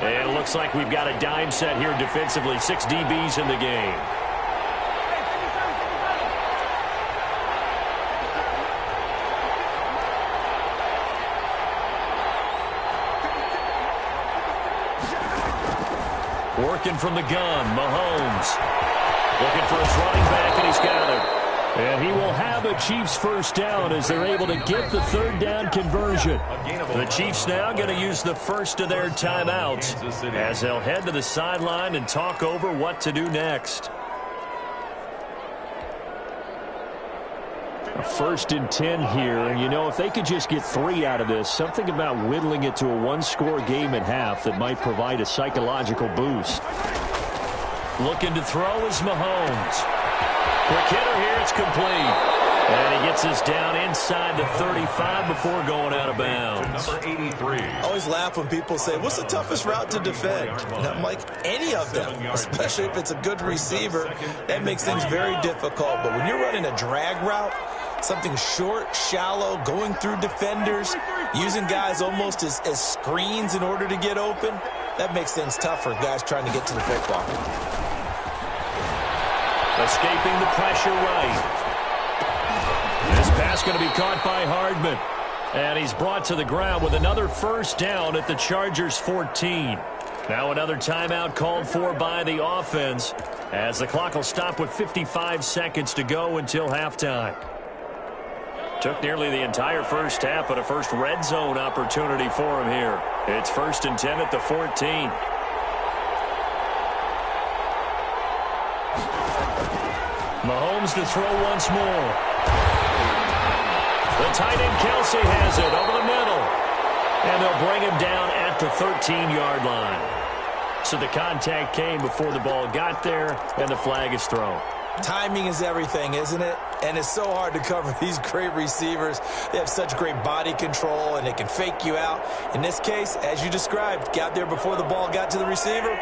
And it looks like we've got a dime set here defensively. 6 DBs in the game. Working from the gun, Mahomes. Looking for his running back, and he's got it. And he will have a Chiefs first down as they're able to get the third down conversion. The Chiefs now going to use the first of their timeouts as they'll head to the sideline and talk over what to do next. A 1st and 10 here, and you know, if they could just get 3 out of this, something about whittling it to a one-score game at half that might provide a psychological boost. Looking to throw is Mahomes. Quick hitter here, it's complete. And he gets us down inside the 35 before going out of bounds. Number 83. I always laugh when people say, what's the toughest route to defend? And I'm like, any of them, especially if it's a good receiver. That makes things very difficult. But when you're running a drag route, something short, shallow, going through defenders, using guys almost as screens in order to get open, that makes things tough for guys trying to get to the football. Escaping the pressure right. This pass going to be caught by Hardman. And he's brought to the ground with another first down at the Chargers 14. Now another timeout called for by the offense as the clock will stop with 55 seconds to go until halftime. Took nearly the entire first half, but a first red zone opportunity for him here. It's 1st and 10 at the 14. Mahomes to throw once more. The tight end Kelsey has it over the middle. And they'll bring him down at the 13-yard line. So the contact came before the ball got there, and the flag is thrown. Timing is everything, isn't it? And it's so hard to cover these great receivers. They have such great body control, and they can fake you out. In this case, as you described, got there before the ball got to the receiver.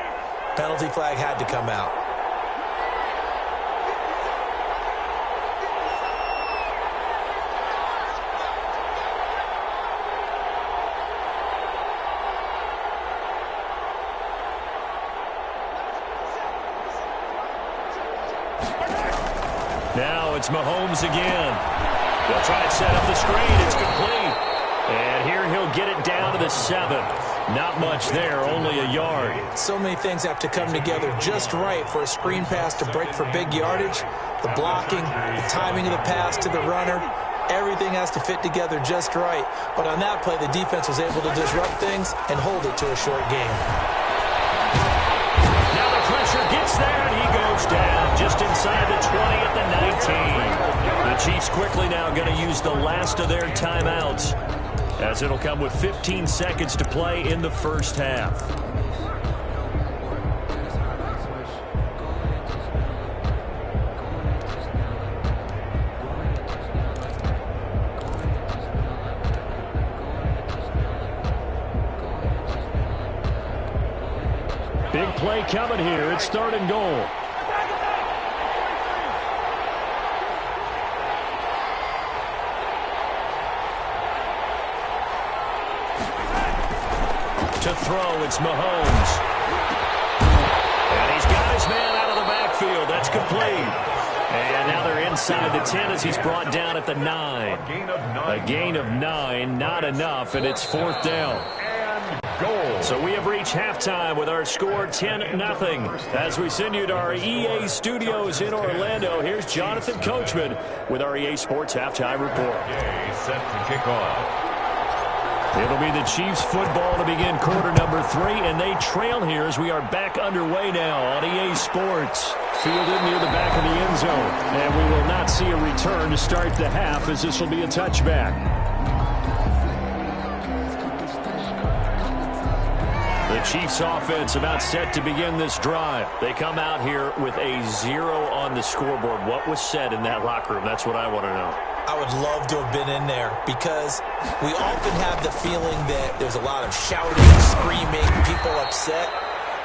Penalty flag had to come out. Now it's Mahomes again. They'll try and set up the screen. It's complete. And here he'll get it down to the 7. Not much there, only a yard. So many things have to come together just right for a screen pass to break for big yardage. The blocking, the timing of the pass to the runner, everything has to fit together just right. But on that play, the defense was able to disrupt things and hold it to a short game. Now the pressure gets there, and he goes down just inside the 20 at the 19. The Chiefs quickly now going to use the last of their timeouts as it'll come with 15 seconds to play in the first half. Big play coming here. It's 3rd and goal. To throw, it's Mahomes. And he's got his man out of the backfield. That's complete. And now they're inside the 10 as he's brought down at the 9. A gain of 9, not enough, and it's 4th down. Goal. So we have reached halftime with our score 10-0. As we send you to our EA studios in Orlando, here's Jonathan Coachman with our EA Sports Halftime Report. Set to kick off. It'll be the Chiefs football to begin quarter number 3, and they trail here as we are back underway now on EA Sports. Fielded near the back of the end zone, and we will not see a return to start the half as this will be a touchback. The Chiefs offense about set to begin this drive. They come out here with a 0 on the scoreboard. What was said in that locker room? That's what I want to know. I would love to have been in there because we often have the feeling that there's a lot of shouting, screaming, people upset.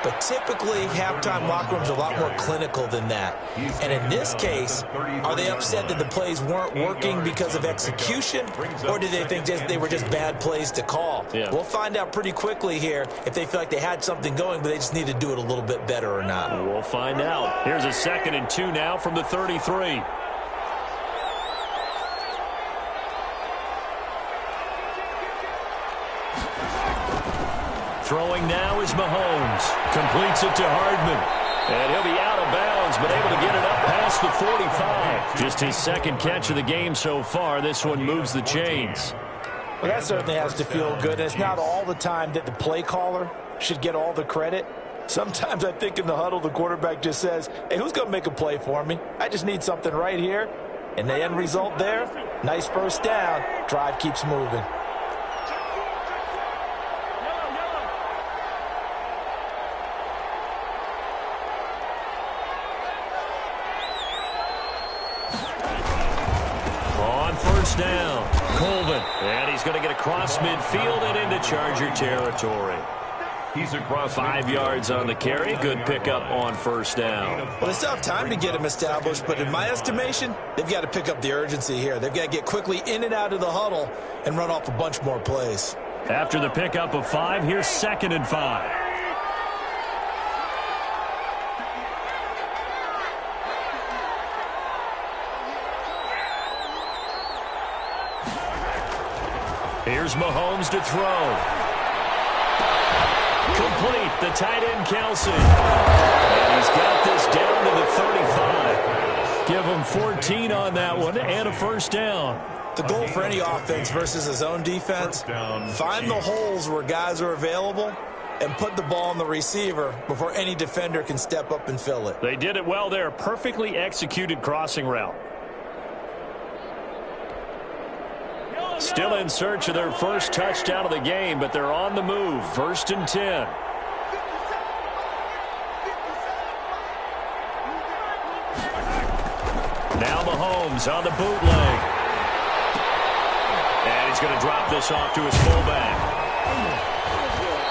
But typically, halftime locker rooms are a lot more clinical than that. And in this case, are they upset that the plays weren't working because of execution? Or do they think they were just bad plays to call? Yeah. We'll find out pretty quickly here if they feel like they had something going, but they just need to do it a little bit better or not. We'll find out. Here's a 2nd and 2 now from the 33. Throwing now is Mahomes. Completes it to Hardman. And he'll be out of bounds, but able to get it up past the 45. Just his 2nd catch of the game so far. This one moves the chains. Well, that certainly has to feel good. And it's not all the time that the play caller should get all the credit. Sometimes I think in the huddle, the quarterback just says, hey, who's going to make a play for me? I just need something right here. And the end result there, nice first down. Drive keeps moving. Down, Colvin, and he's going to get across midfield and into Charger territory. He's across 5 yards on the carry. Good pickup on 1st down. Well, they still have time to get him established, but in my estimation, they've got to pick up the urgency here. They've got to get quickly in and out of the huddle and run off a bunch more plays. After the pickup of 5, here's 2nd and 5. Here's Mahomes to throw. Complete. The tight end, Kelsey. And he's got this down to the 35. Give him 14 on that one and a 1st down. The goal for any offense versus his own defense, find the holes where guys are available and put the ball on the receiver before any defender can step up and fill it. They did it well there. Perfectly executed crossing route. Still in search of their first touchdown of the game, but they're on the move. 1st and 10. Now Mahomes on the bootleg. And he's going to drop this off to his fullback.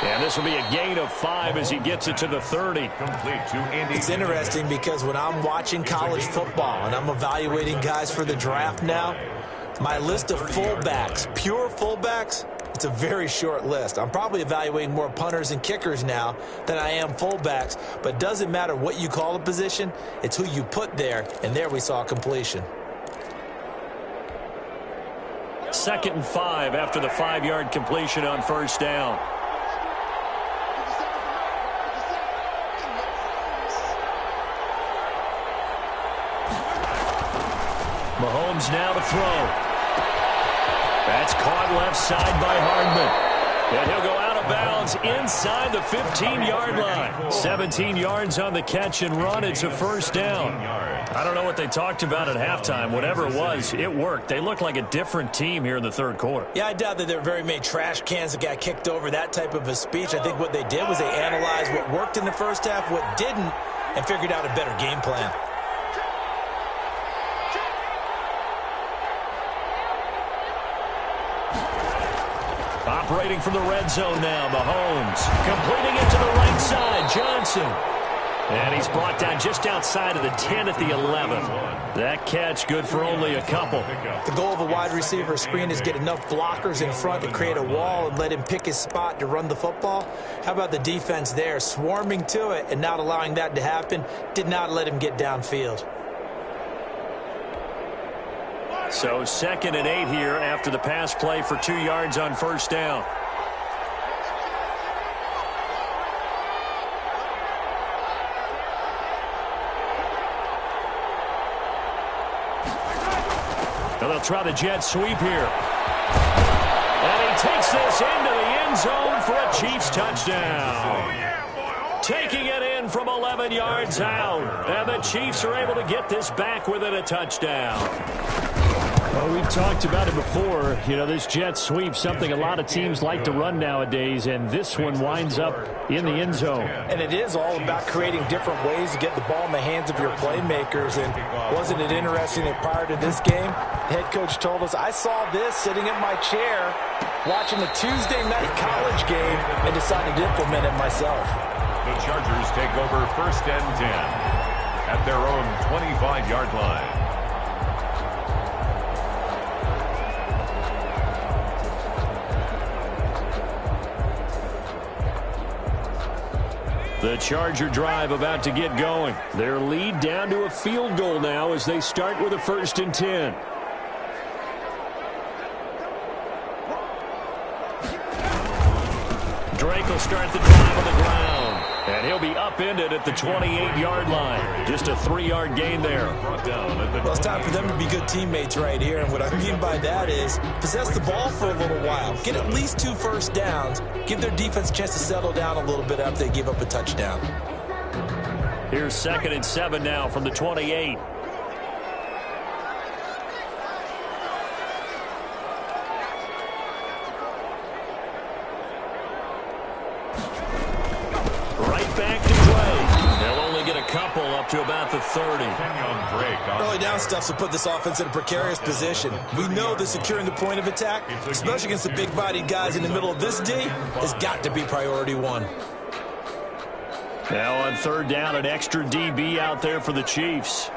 And this will be a gain of 5 as he gets it to the 30. It's interesting because when I'm watching college football and I'm evaluating guys for the draft now, my list of fullbacks, pure fullbacks, it's a very short list. I'm probably evaluating more punters and kickers now than I am fullbacks, but it doesn't matter what you call a position, it's who you put there, and there we saw completion. 2nd and 5 after the 5-yard completion on 1st down. Mahomes now to throw. That's caught left side by Hardman. And he'll go out out of bounds inside the 15-yard line. 17 yards on the catch and run. It's a first down. I don't know what they talked about at halftime. Whatever it was, it worked. They look like a different team here in the third quarter. Yeah, I doubt that there were very many trash cans that got kicked over, that type of a speech. I think what they did was they analyzed what worked in the first half, what didn't, and figured out a better game plan. Operating from the red zone now, Mahomes. Completing it to the right side, Johnson. And he's brought down just outside of the 10 at the 11. That catch good for only a couple. The goal of a wide receiver screen is get enough blockers in front to create a wall and let him pick his spot to run the football. How about the defense there, swarming to it and not allowing that to happen? Did not let him get downfield. So 2nd and 8 here after the pass play for 2 yards on first down. Now they'll try the jet sweep here. And he takes this into the end zone for a Chiefs touchdown. Taking it in from 11 yards out. And the Chiefs are able to get this back within a touchdown. Well, we've talked about it before. You know, this jet sweep, something a lot of teams like to run nowadays, and this one winds up in the end zone. And it is all about creating different ways to get the ball in the hands of your playmakers. And wasn't it interesting that prior to this game, the head coach told us, I saw this sitting in my chair watching a Tuesday night college game and decided to implement it myself. The Chargers take over 1st and 10 at their own 25-yard line. The Charger drive about to get going. Their lead down to a field goal now as they start with a 1st and 10. Drake will start the drive on the ground. And he'll be upended at the 28-yard line. Just a 3-yard gain there. Well, it's time for them to be good teammates right here. And what I mean by that is possess the ball for a little while. Get at least 2 first downs. Give their defense a chance to settle down a little bit after they give up a touchdown. Here's 2nd and 7 now from the 28. To about the 30. Early down stuff will put this offense in a precarious position. We know that securing the point of attack, especially against the big-bodied guys in the middle of this D, has got to be priority one. Now on 3rd down, an extra DB out there for the Chiefs.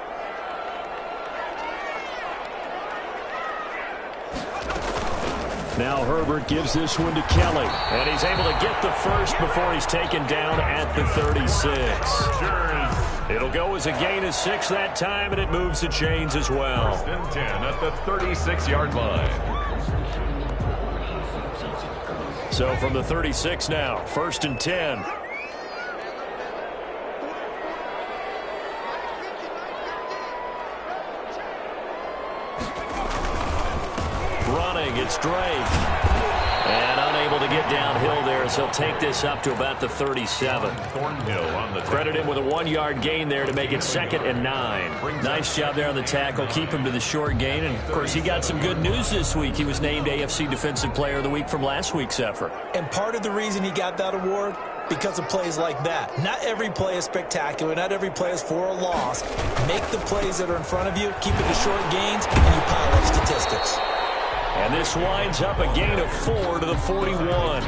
Now Herbert gives this one to Kelly. And he's able to get the first before he's taken down at the 36. It'll go as a gain of 6 that time, and it moves the chains as well. 1st and 10 at the 36-yard line. So from the 36 now, 1st and 10. Running, it's Drake. And unable to get downhill there, so he'll take this up to about the 37. Credit him with a 1-yard gain there to make it 2nd and 9. Nice job there on the tackle. Keep him to the short gain. And, of course, he got some good news this week. He was named AFC Defensive Player of the Week from last week's effort. And part of the reason he got that award, because of plays like that. Not every play is spectacular. Not every play is for a loss. Make the plays that are in front of you, keep it to short gains, and you pile up statistics. And this winds up a gain of 4 to the 41.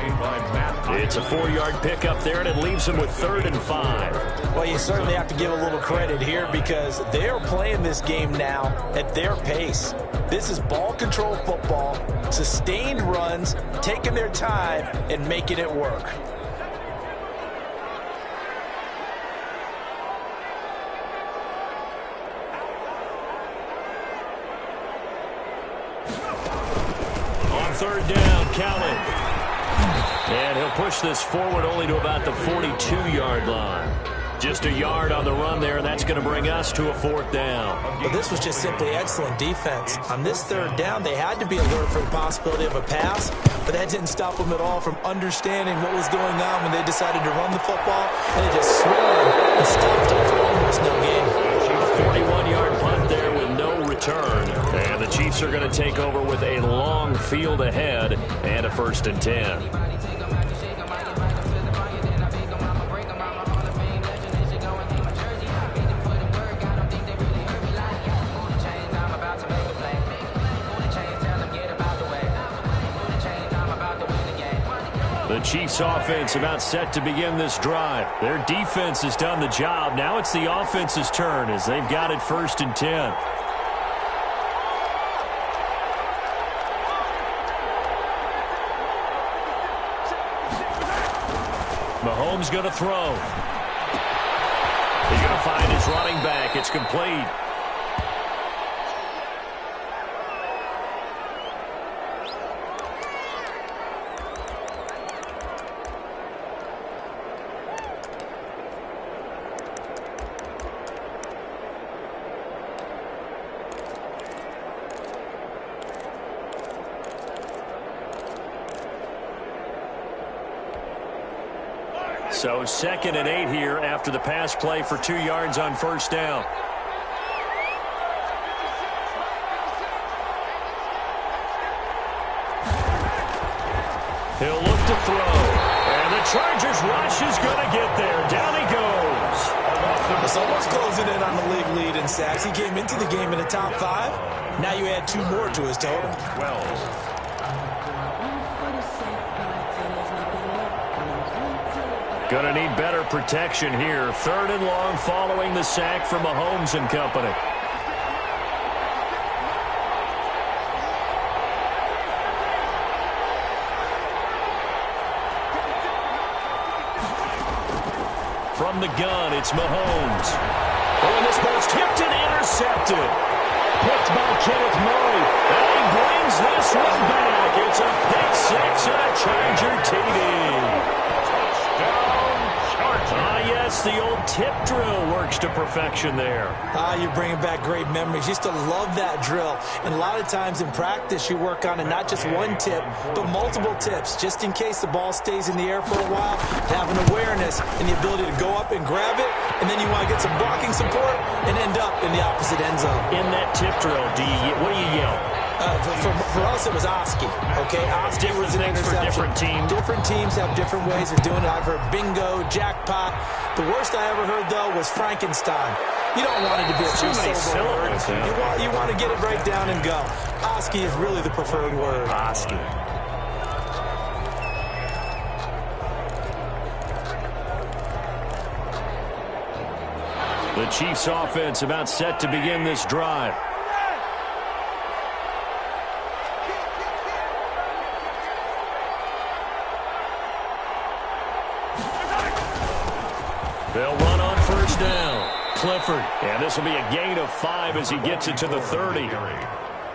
It's a 4-yard pickup there, and it leaves them with 3rd and 5. Well, you certainly have to give a little credit here because they are playing this game now at their pace. This is ball control football, sustained runs, taking their time, and making it work. On 3rd down, Canale. And he'll push this forward only to about the 42-yard line. Just a yard on the run there, and that's going to bring us to a 4th down. But this was just simply excellent defense. On this 3rd down, they had to be alert for the possibility of a pass, but that didn't stop them at all from understanding what was going on when they decided to run the football. They just swarmed and stopped them for almost no gain. A 41-yard punt there with no return. And the Chiefs are going to take over with a long field ahead and a 1st and 10. The Chiefs offense about set to begin this drive. Their defense has done the job. Now it's the offense's turn as they've got it 1st and 10. Mahomes going to throw. He's going to find his running back. It's complete. So 2nd and 8 here after the pass play for 2 yards on 1st down. He'll look to throw. And the Chargers rush is going to get there. Down he goes. It's almost closing in on the league lead in sacks. He came into the game in the top 5. Now you add 2 more to his total. 12. Going to need better protection here. 3rd and long following the sack from Mahomes and company. From the gun, it's Mahomes. Oh, and this ball's tipped and intercepted. Picked by Kenneth Murray. And he brings this one back. It's a pick 6 and a Charger TD. Yes, the old tip drill works to perfection there. You're bringing back great memories. Used to love that drill. And a lot of times in practice, you work on it, not just one tip, but multiple tips, just in case the ball stays in the air for a while. Have an awareness and the ability to go up and grab it, and then you want to get some blocking support and end up in the opposite end zone. In that tip drill, what do you yell? For us, it was Oski. Okay, Oski was an interception. For different teams. Different teams have different ways of doing it. I've heard bingo, jackpot. The worst I ever heard, though, was Frankenstein. You don't want it to be a two-syllable word. You want to get it right down and go. Oski is really the preferred word. Oski. The Chiefs offense about set to begin this drive. They'll run on 1st down. Clifford. And this will be a gain of 5 as he gets it to the 30.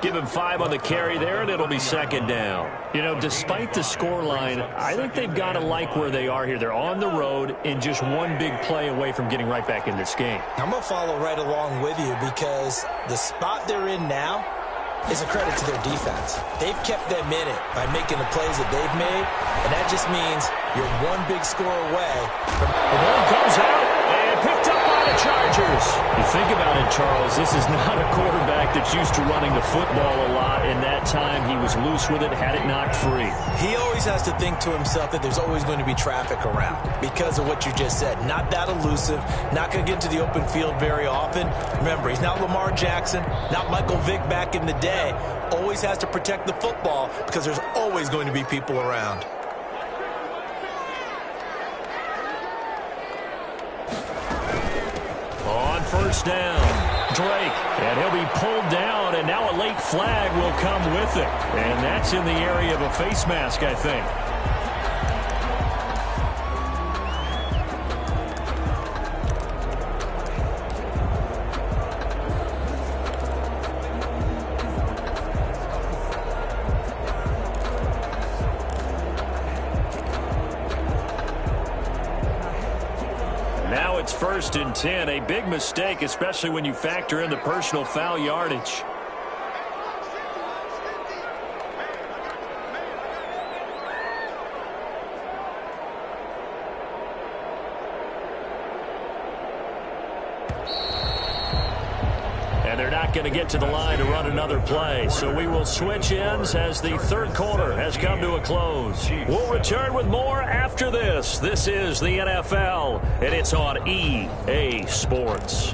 Give him 5 on the carry there, and it'll be 2nd down. You know, despite the scoreline, I think they've got to like where they are here. They're on the road and just one big play away from getting right back in this game. I'm going to follow right along with you because the spot they're in now is a credit to their defense. They've kept them in it by making the plays that they've made, and that just means you're one big score away from... The ball goes out and picked up by the Chargers. You think about it, Charles, this is not a quarterback that's used to running the football a lot, and that time he was loose with it, had it knocked free. He always has to think to himself that there's always going to be traffic around because of what you just said. Not that elusive, not going to get to the open field very often. Remember, he's not Lamar Jackson, not Michael Vick back in the day. Always has to protect the football because there's always going to be people around. On 1st down, Drake, and he'll be pulled down, and now a late flag will come with it. And that's in the area of a face mask, I think. it's 1st and 10. A big mistake, especially when you factor in the personal foul yardage. And they're not going to get to the line to run another play. So we will switch ends as the third quarter has come to a close. We'll return with more after this. This is the NFL, and it's on EA Sports.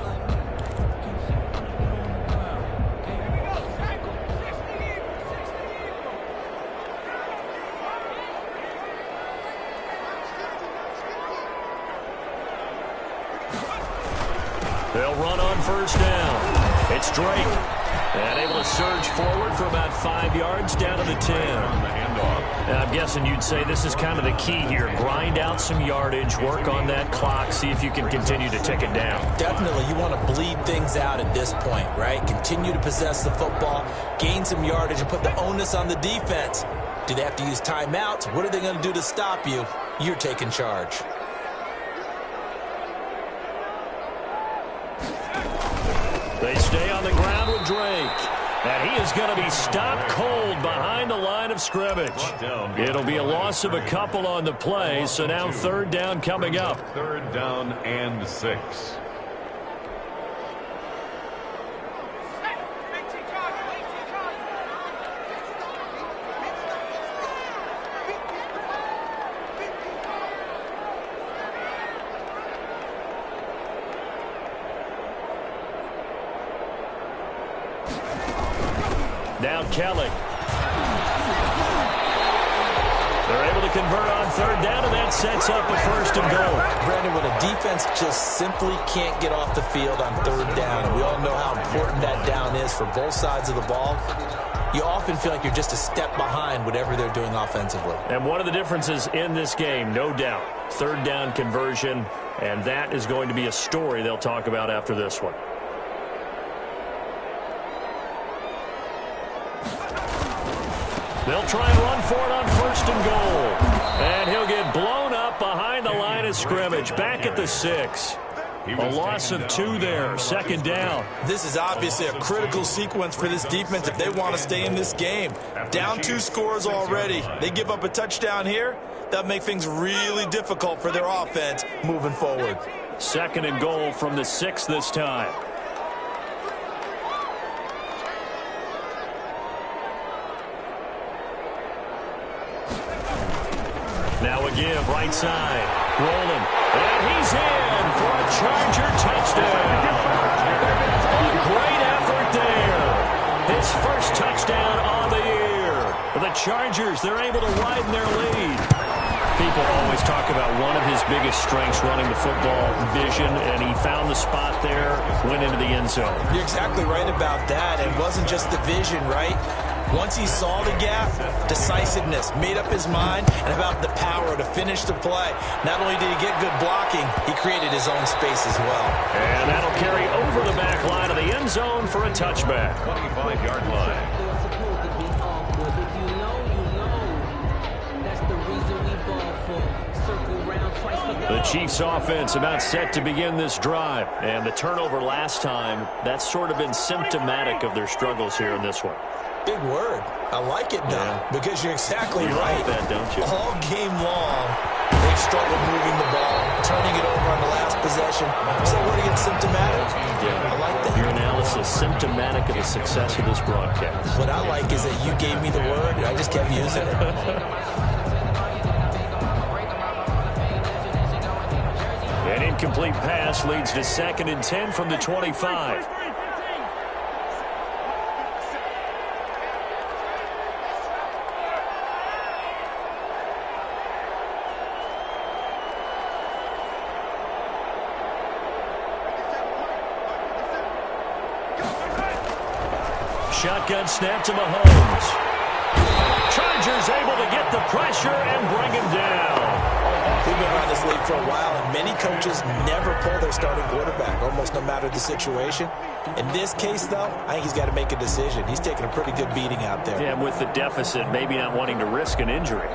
They'll run on 1st down. It's Drake, and able to surge forward for about 5 yards down to the 10. And I'm guessing you'd say this is kind of the key here. Grind out some yardage, work on that clock, see if you can continue to tick it down. Definitely, you want to bleed things out at this point, right? Continue to possess the football, gain some yardage, and put the onus on the defense. Do they have to use timeouts? What are they going to do to stop you? You're taking charge. They stay on the ground with Drake. And he is going to be stopped cold behind the line of scrimmage. It'll be a loss of a couple on the play, so now 3rd down coming up. 3rd down and 6. Now Kelly. They're able to convert on 3rd down, and that sets up a 1st and goal. Brandon, when a defense just simply can't get off the field on 3rd down, and we all know how important that down is for both sides of the ball, you often feel like you're just a step behind whatever they're doing offensively. And one of the differences in this game, no doubt, 3rd down conversion, and that is going to be a story they'll talk about after this one. They'll try and run for it on 1st and goal. And he'll get blown up behind the line of scrimmage. Back at the 6. A loss of 2 there. 2nd down. This is obviously a critical sequence for this defense if they want to stay in this game. Down 2 scores already. They give up a touchdown here. That'll make things really difficult for their offense moving forward. 2nd and goal from the 6 this time. Now a give, right side. Rolling. And he's in for a Charger touchdown. A great effort there. His first touchdown on the year. The Chargers, they're able to widen their lead. People always talk about one of his biggest strengths running the football, vision, and he found the spot there, went into the end zone. You're exactly right about that. It wasn't just the vision, right? Once he saw the gap, decisiveness, made up his mind, and about the power to finish the play. Not only did he get good blocking, he created his own space as well. And that'll carry over the back line of the end zone for a touchback. 25-yard line. The Chiefs offense about set to begin this drive. And the turnover last time, that's sort of been symptomatic of their struggles here in this one. Big word. I like it, though, because you're exactly right. Like that, don't you? All game long, they've struggled moving the ball, turning it over on the last possession. So what again, symptomatic? Yeah. I like that. Your analysis, symptomatic of the success of this broadcast. What I like is that you gave me the word, and I just kept using it. An incomplete pass leads to 2nd and 10 from the 25. Shotgun snap to Mahomes. Chargers able to get the pressure and bring him down. We've been around this league for a while, and many coaches never pull their starting quarterback, almost no matter the situation. In this case, though, I think he's got to make a decision. He's taking a pretty good beating out there. Yeah, and with the deficit, maybe not wanting to risk an injury.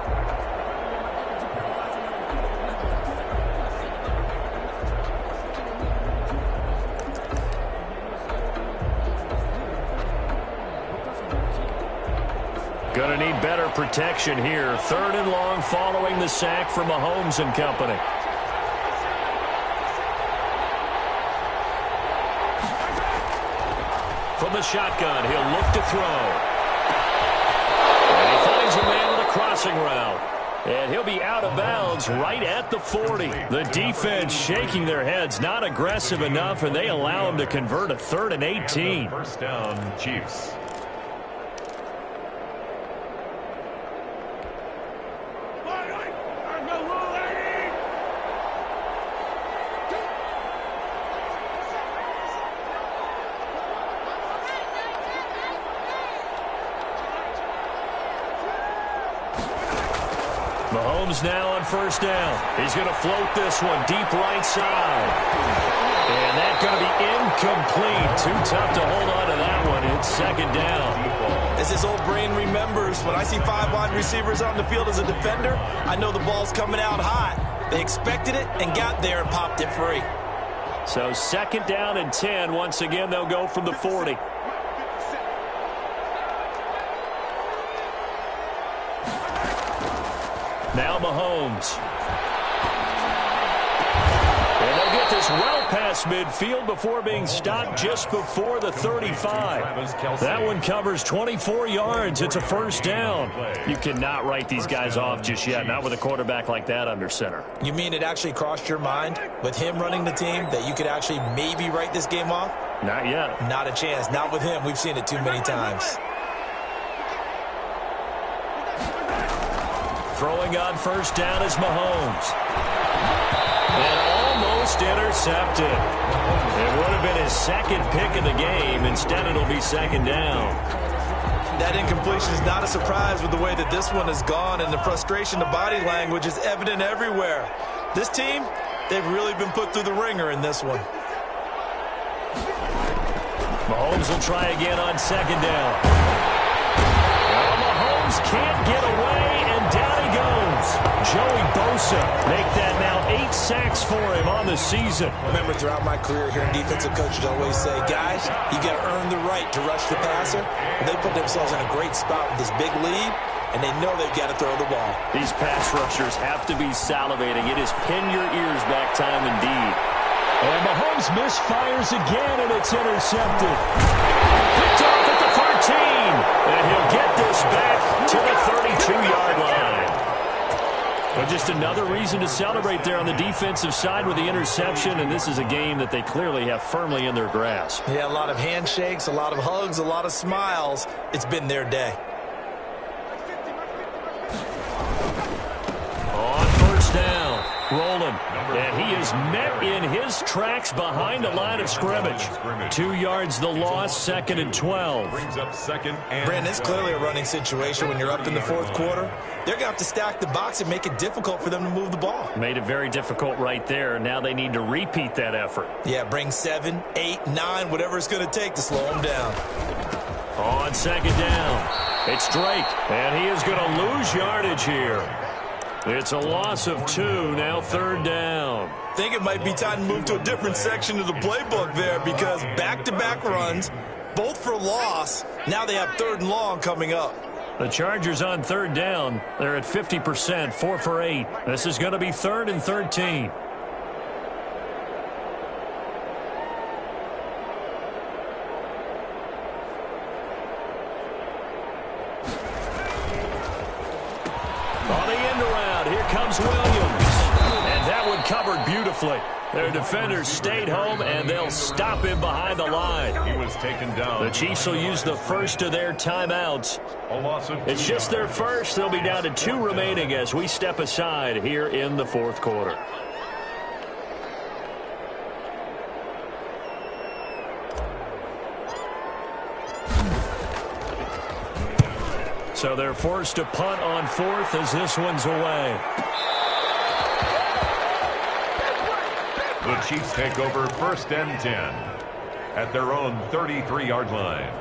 Going to need better protection here. 3rd and long following the sack from Mahomes and company. From the shotgun, he'll look to throw. And he finds a man with a crossing route. And he'll be out of bounds right at the 40. The defense shaking their heads, not aggressive enough, and they allow him to convert a 3rd and 18. First down, Chiefs. Mahomes now on 1st down. He's going to float this one deep right side. And that's going to be incomplete. Too tough to hold on to that one. It's 2nd down. As his old brain remembers, when I see 5 wide receivers on the field as a defender, I know the ball's coming out hot. They expected it and got there and popped it free. So 2nd down and 10. Once again, they'll go from the 40. Now Mahomes. And they'll get this well past midfield before being stopped just before the 35. That one covers 24 yards. It's a 1st down. You cannot write these guys off just yet, not with a quarterback like that under center. You mean it actually crossed your mind with him running the team that you could actually maybe write this game off? Not yet. Not a chance. Not with him. We've seen it too many times. Throwing on 1st down is Mahomes. And almost intercepted. It would have been his 2nd pick of the game. Instead, it'll be 2nd down. That incompletion is not a surprise with the way that this one has gone, and the frustration, the body language is evident everywhere. This team, they've really been put through the ringer in this one. Mahomes will try again on 2nd down. Well, Mahomes can't get away, and down he goes. Joey Bosa make that now 8 sacks for him on the season. Remember, throughout my career here in defensive coaches always say, guys, you got to earn the right to rush the passer. And they put themselves in a great spot with this big lead, and they know they've got to throw the ball. These pass rushers have to be salivating. It is pin your ears back time indeed. And Mahomes misfires again, and it's intercepted. Picked off at the 13, and he'll get this back to the 32-yard line. But just another reason to celebrate there on the defensive side with the interception, and this is a game that they clearly have firmly in their grasp. Yeah, a lot of handshakes, a lot of hugs, a lot of smiles. It's been their day. On 1st down, rolling. And he is met in his tracks behind the line of scrimmage. 2 yards the loss, 2nd and 12. Brings up 2nd and Brandon, it's clearly a running situation when you're up in the 4th quarter. They're going to have to stack the box and make it difficult for them to move the ball. Made it very difficult right there. Now they need to repeat that effort. Yeah, bring 7, 8, 9, whatever it's going to take to slow them down. On 2nd down, it's Drake, and he is going to lose yardage here. It's a loss of 2, now 3rd down. I think it might be time to move to a different section of the playbook there, because back-to-back runs, both for loss. Now they have 3rd and long coming up. The Chargers on 3rd down. They're at 50%, 4 for 8. This is going to be 3rd and 13. On the end around, here comes Williams. And that one covered beautifully. Their defenders stayed home, and they'll stop him behind the line. he was taken down. The Chiefs will use the first of their timeouts. A loss of 2 It's just their first. They'll be down to 2 remaining as we step aside here in the 4th quarter. So they're forced to punt on 4th as this one's away. The Chiefs take over 1st and 10 at their own 33-yard line.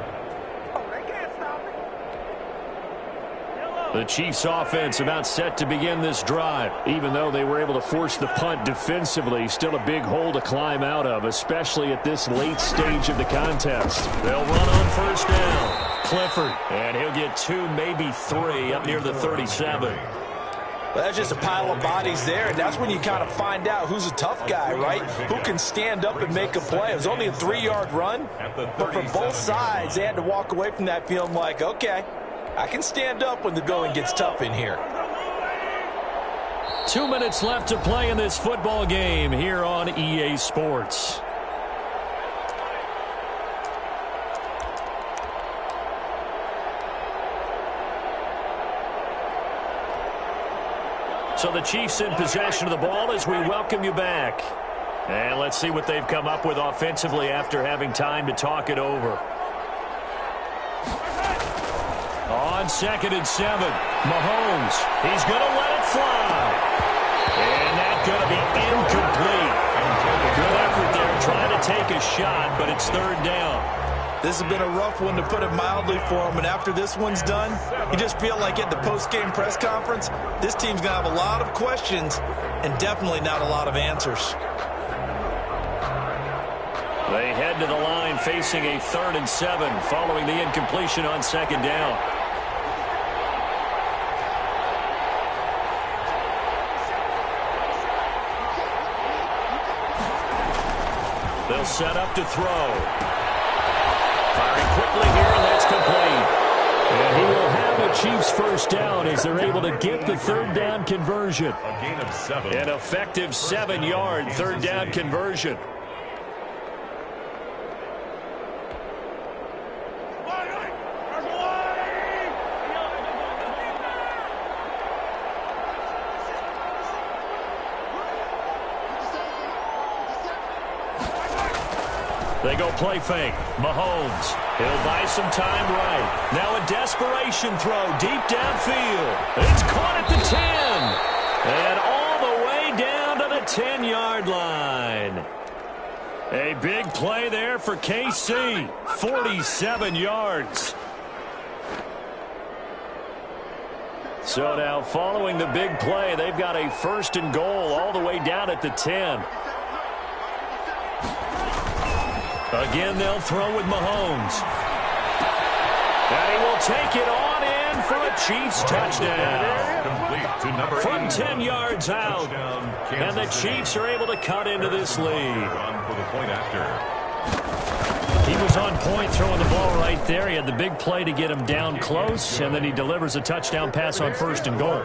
The Chiefs offense about set to begin this drive. Even though they were able to force the punt defensively, still a big hole to climb out of, especially at this late stage of the contest. They'll run on 1st down. Clifford. And he'll get 2, maybe 3 up near the 37. Well, that's just a pile of bodies there, and that's when you kind of find out who's a tough guy, right? Who can stand up and make a play. It was only a 3-yard run, but for both sides, they had to walk away from that feeling like, okay, I can stand up when the going gets tough in here. 2 minutes left to play in this football game here on EA Sports. So the Chiefs in possession of the ball as we welcome you back. And let's see what they've come up with offensively after having time to talk it over. On 2nd and 7, Mahomes. He's going to let it fly. And that's going to be incomplete. Good effort there trying to take a shot, but it's 3rd down. This has been a rough one, to put it mildly, for him. And after this one's done, you just feel like at the post-game press conference, this team's going to have a lot of questions and definitely not a lot of answers. They head to the line facing a 3rd and 7 following the incompletion on 2nd down. They'll set up to throw. Firing quickly here, and that's complete. And he will have a Chiefs first down as they're able to get the 3rd down conversion. A gain of 7. An effective 7-yard 3rd down conversion. They go play fake. Mahomes. He'll buy some time right. Now a desperation throw deep downfield. It's caught at the 10. And all the way down to the 10-yard line. A big play there for KC. 47 yards. So now following the big play, they've got a 1st and goal all the way down at the 10. Again, they'll throw with Mahomes. And he will take it on in for a Chiefs touchdown. Complete to number From 81. 10 yards out. And the Chiefs are able to cut into this lead. Run for the point after. He was on point throwing the ball right there. He had the big play to get him down close, and then he delivers a touchdown pass on 1st and goal.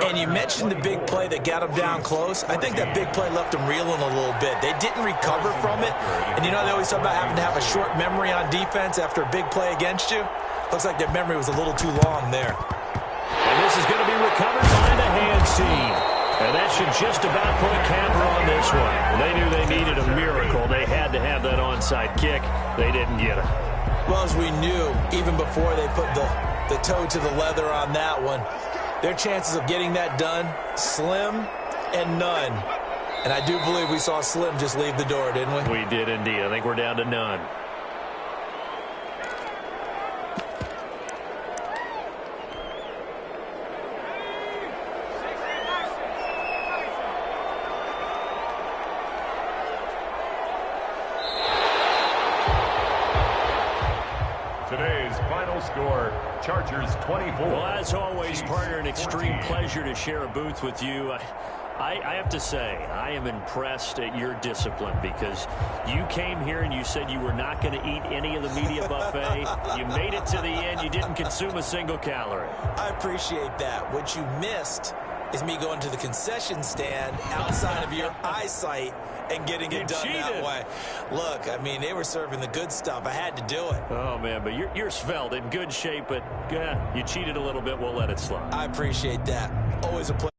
And you mentioned the big play that got him down close. I think that big play left him reeling a little bit. They didn't recover from it. And you know, they always talk about having to have a short memory on defense after a big play against you. Looks like their memory was a little too long there. And this is going to be recovered by the hands team. And that should just about put a capper on this one. They knew they needed a miracle. They had to have that onside kick. They didn't get it. Well, as we knew, even before they put the toe to the leather on that one, their chances of getting that done, slim and none. And I do believe we saw Slim just leave the door, didn't we? We did indeed. I think we're down to none. Today's final score, Chargers 24. Well, as always, partner, an extreme pleasure to share a booth with you. I have to say, I am impressed at your discipline because you came here and you said you were not going to eat any of the media buffet. You made it to the end. You didn't consume a single calorie. I appreciate that. What you missed is me going to the concession stand outside of your eyesight and getting it done that way. Look, I mean, they were serving the good stuff. I had to do it. Oh, man, but you're svelte, in good shape, but you cheated a little bit. We'll let it slide. I appreciate that. Always a pleasure.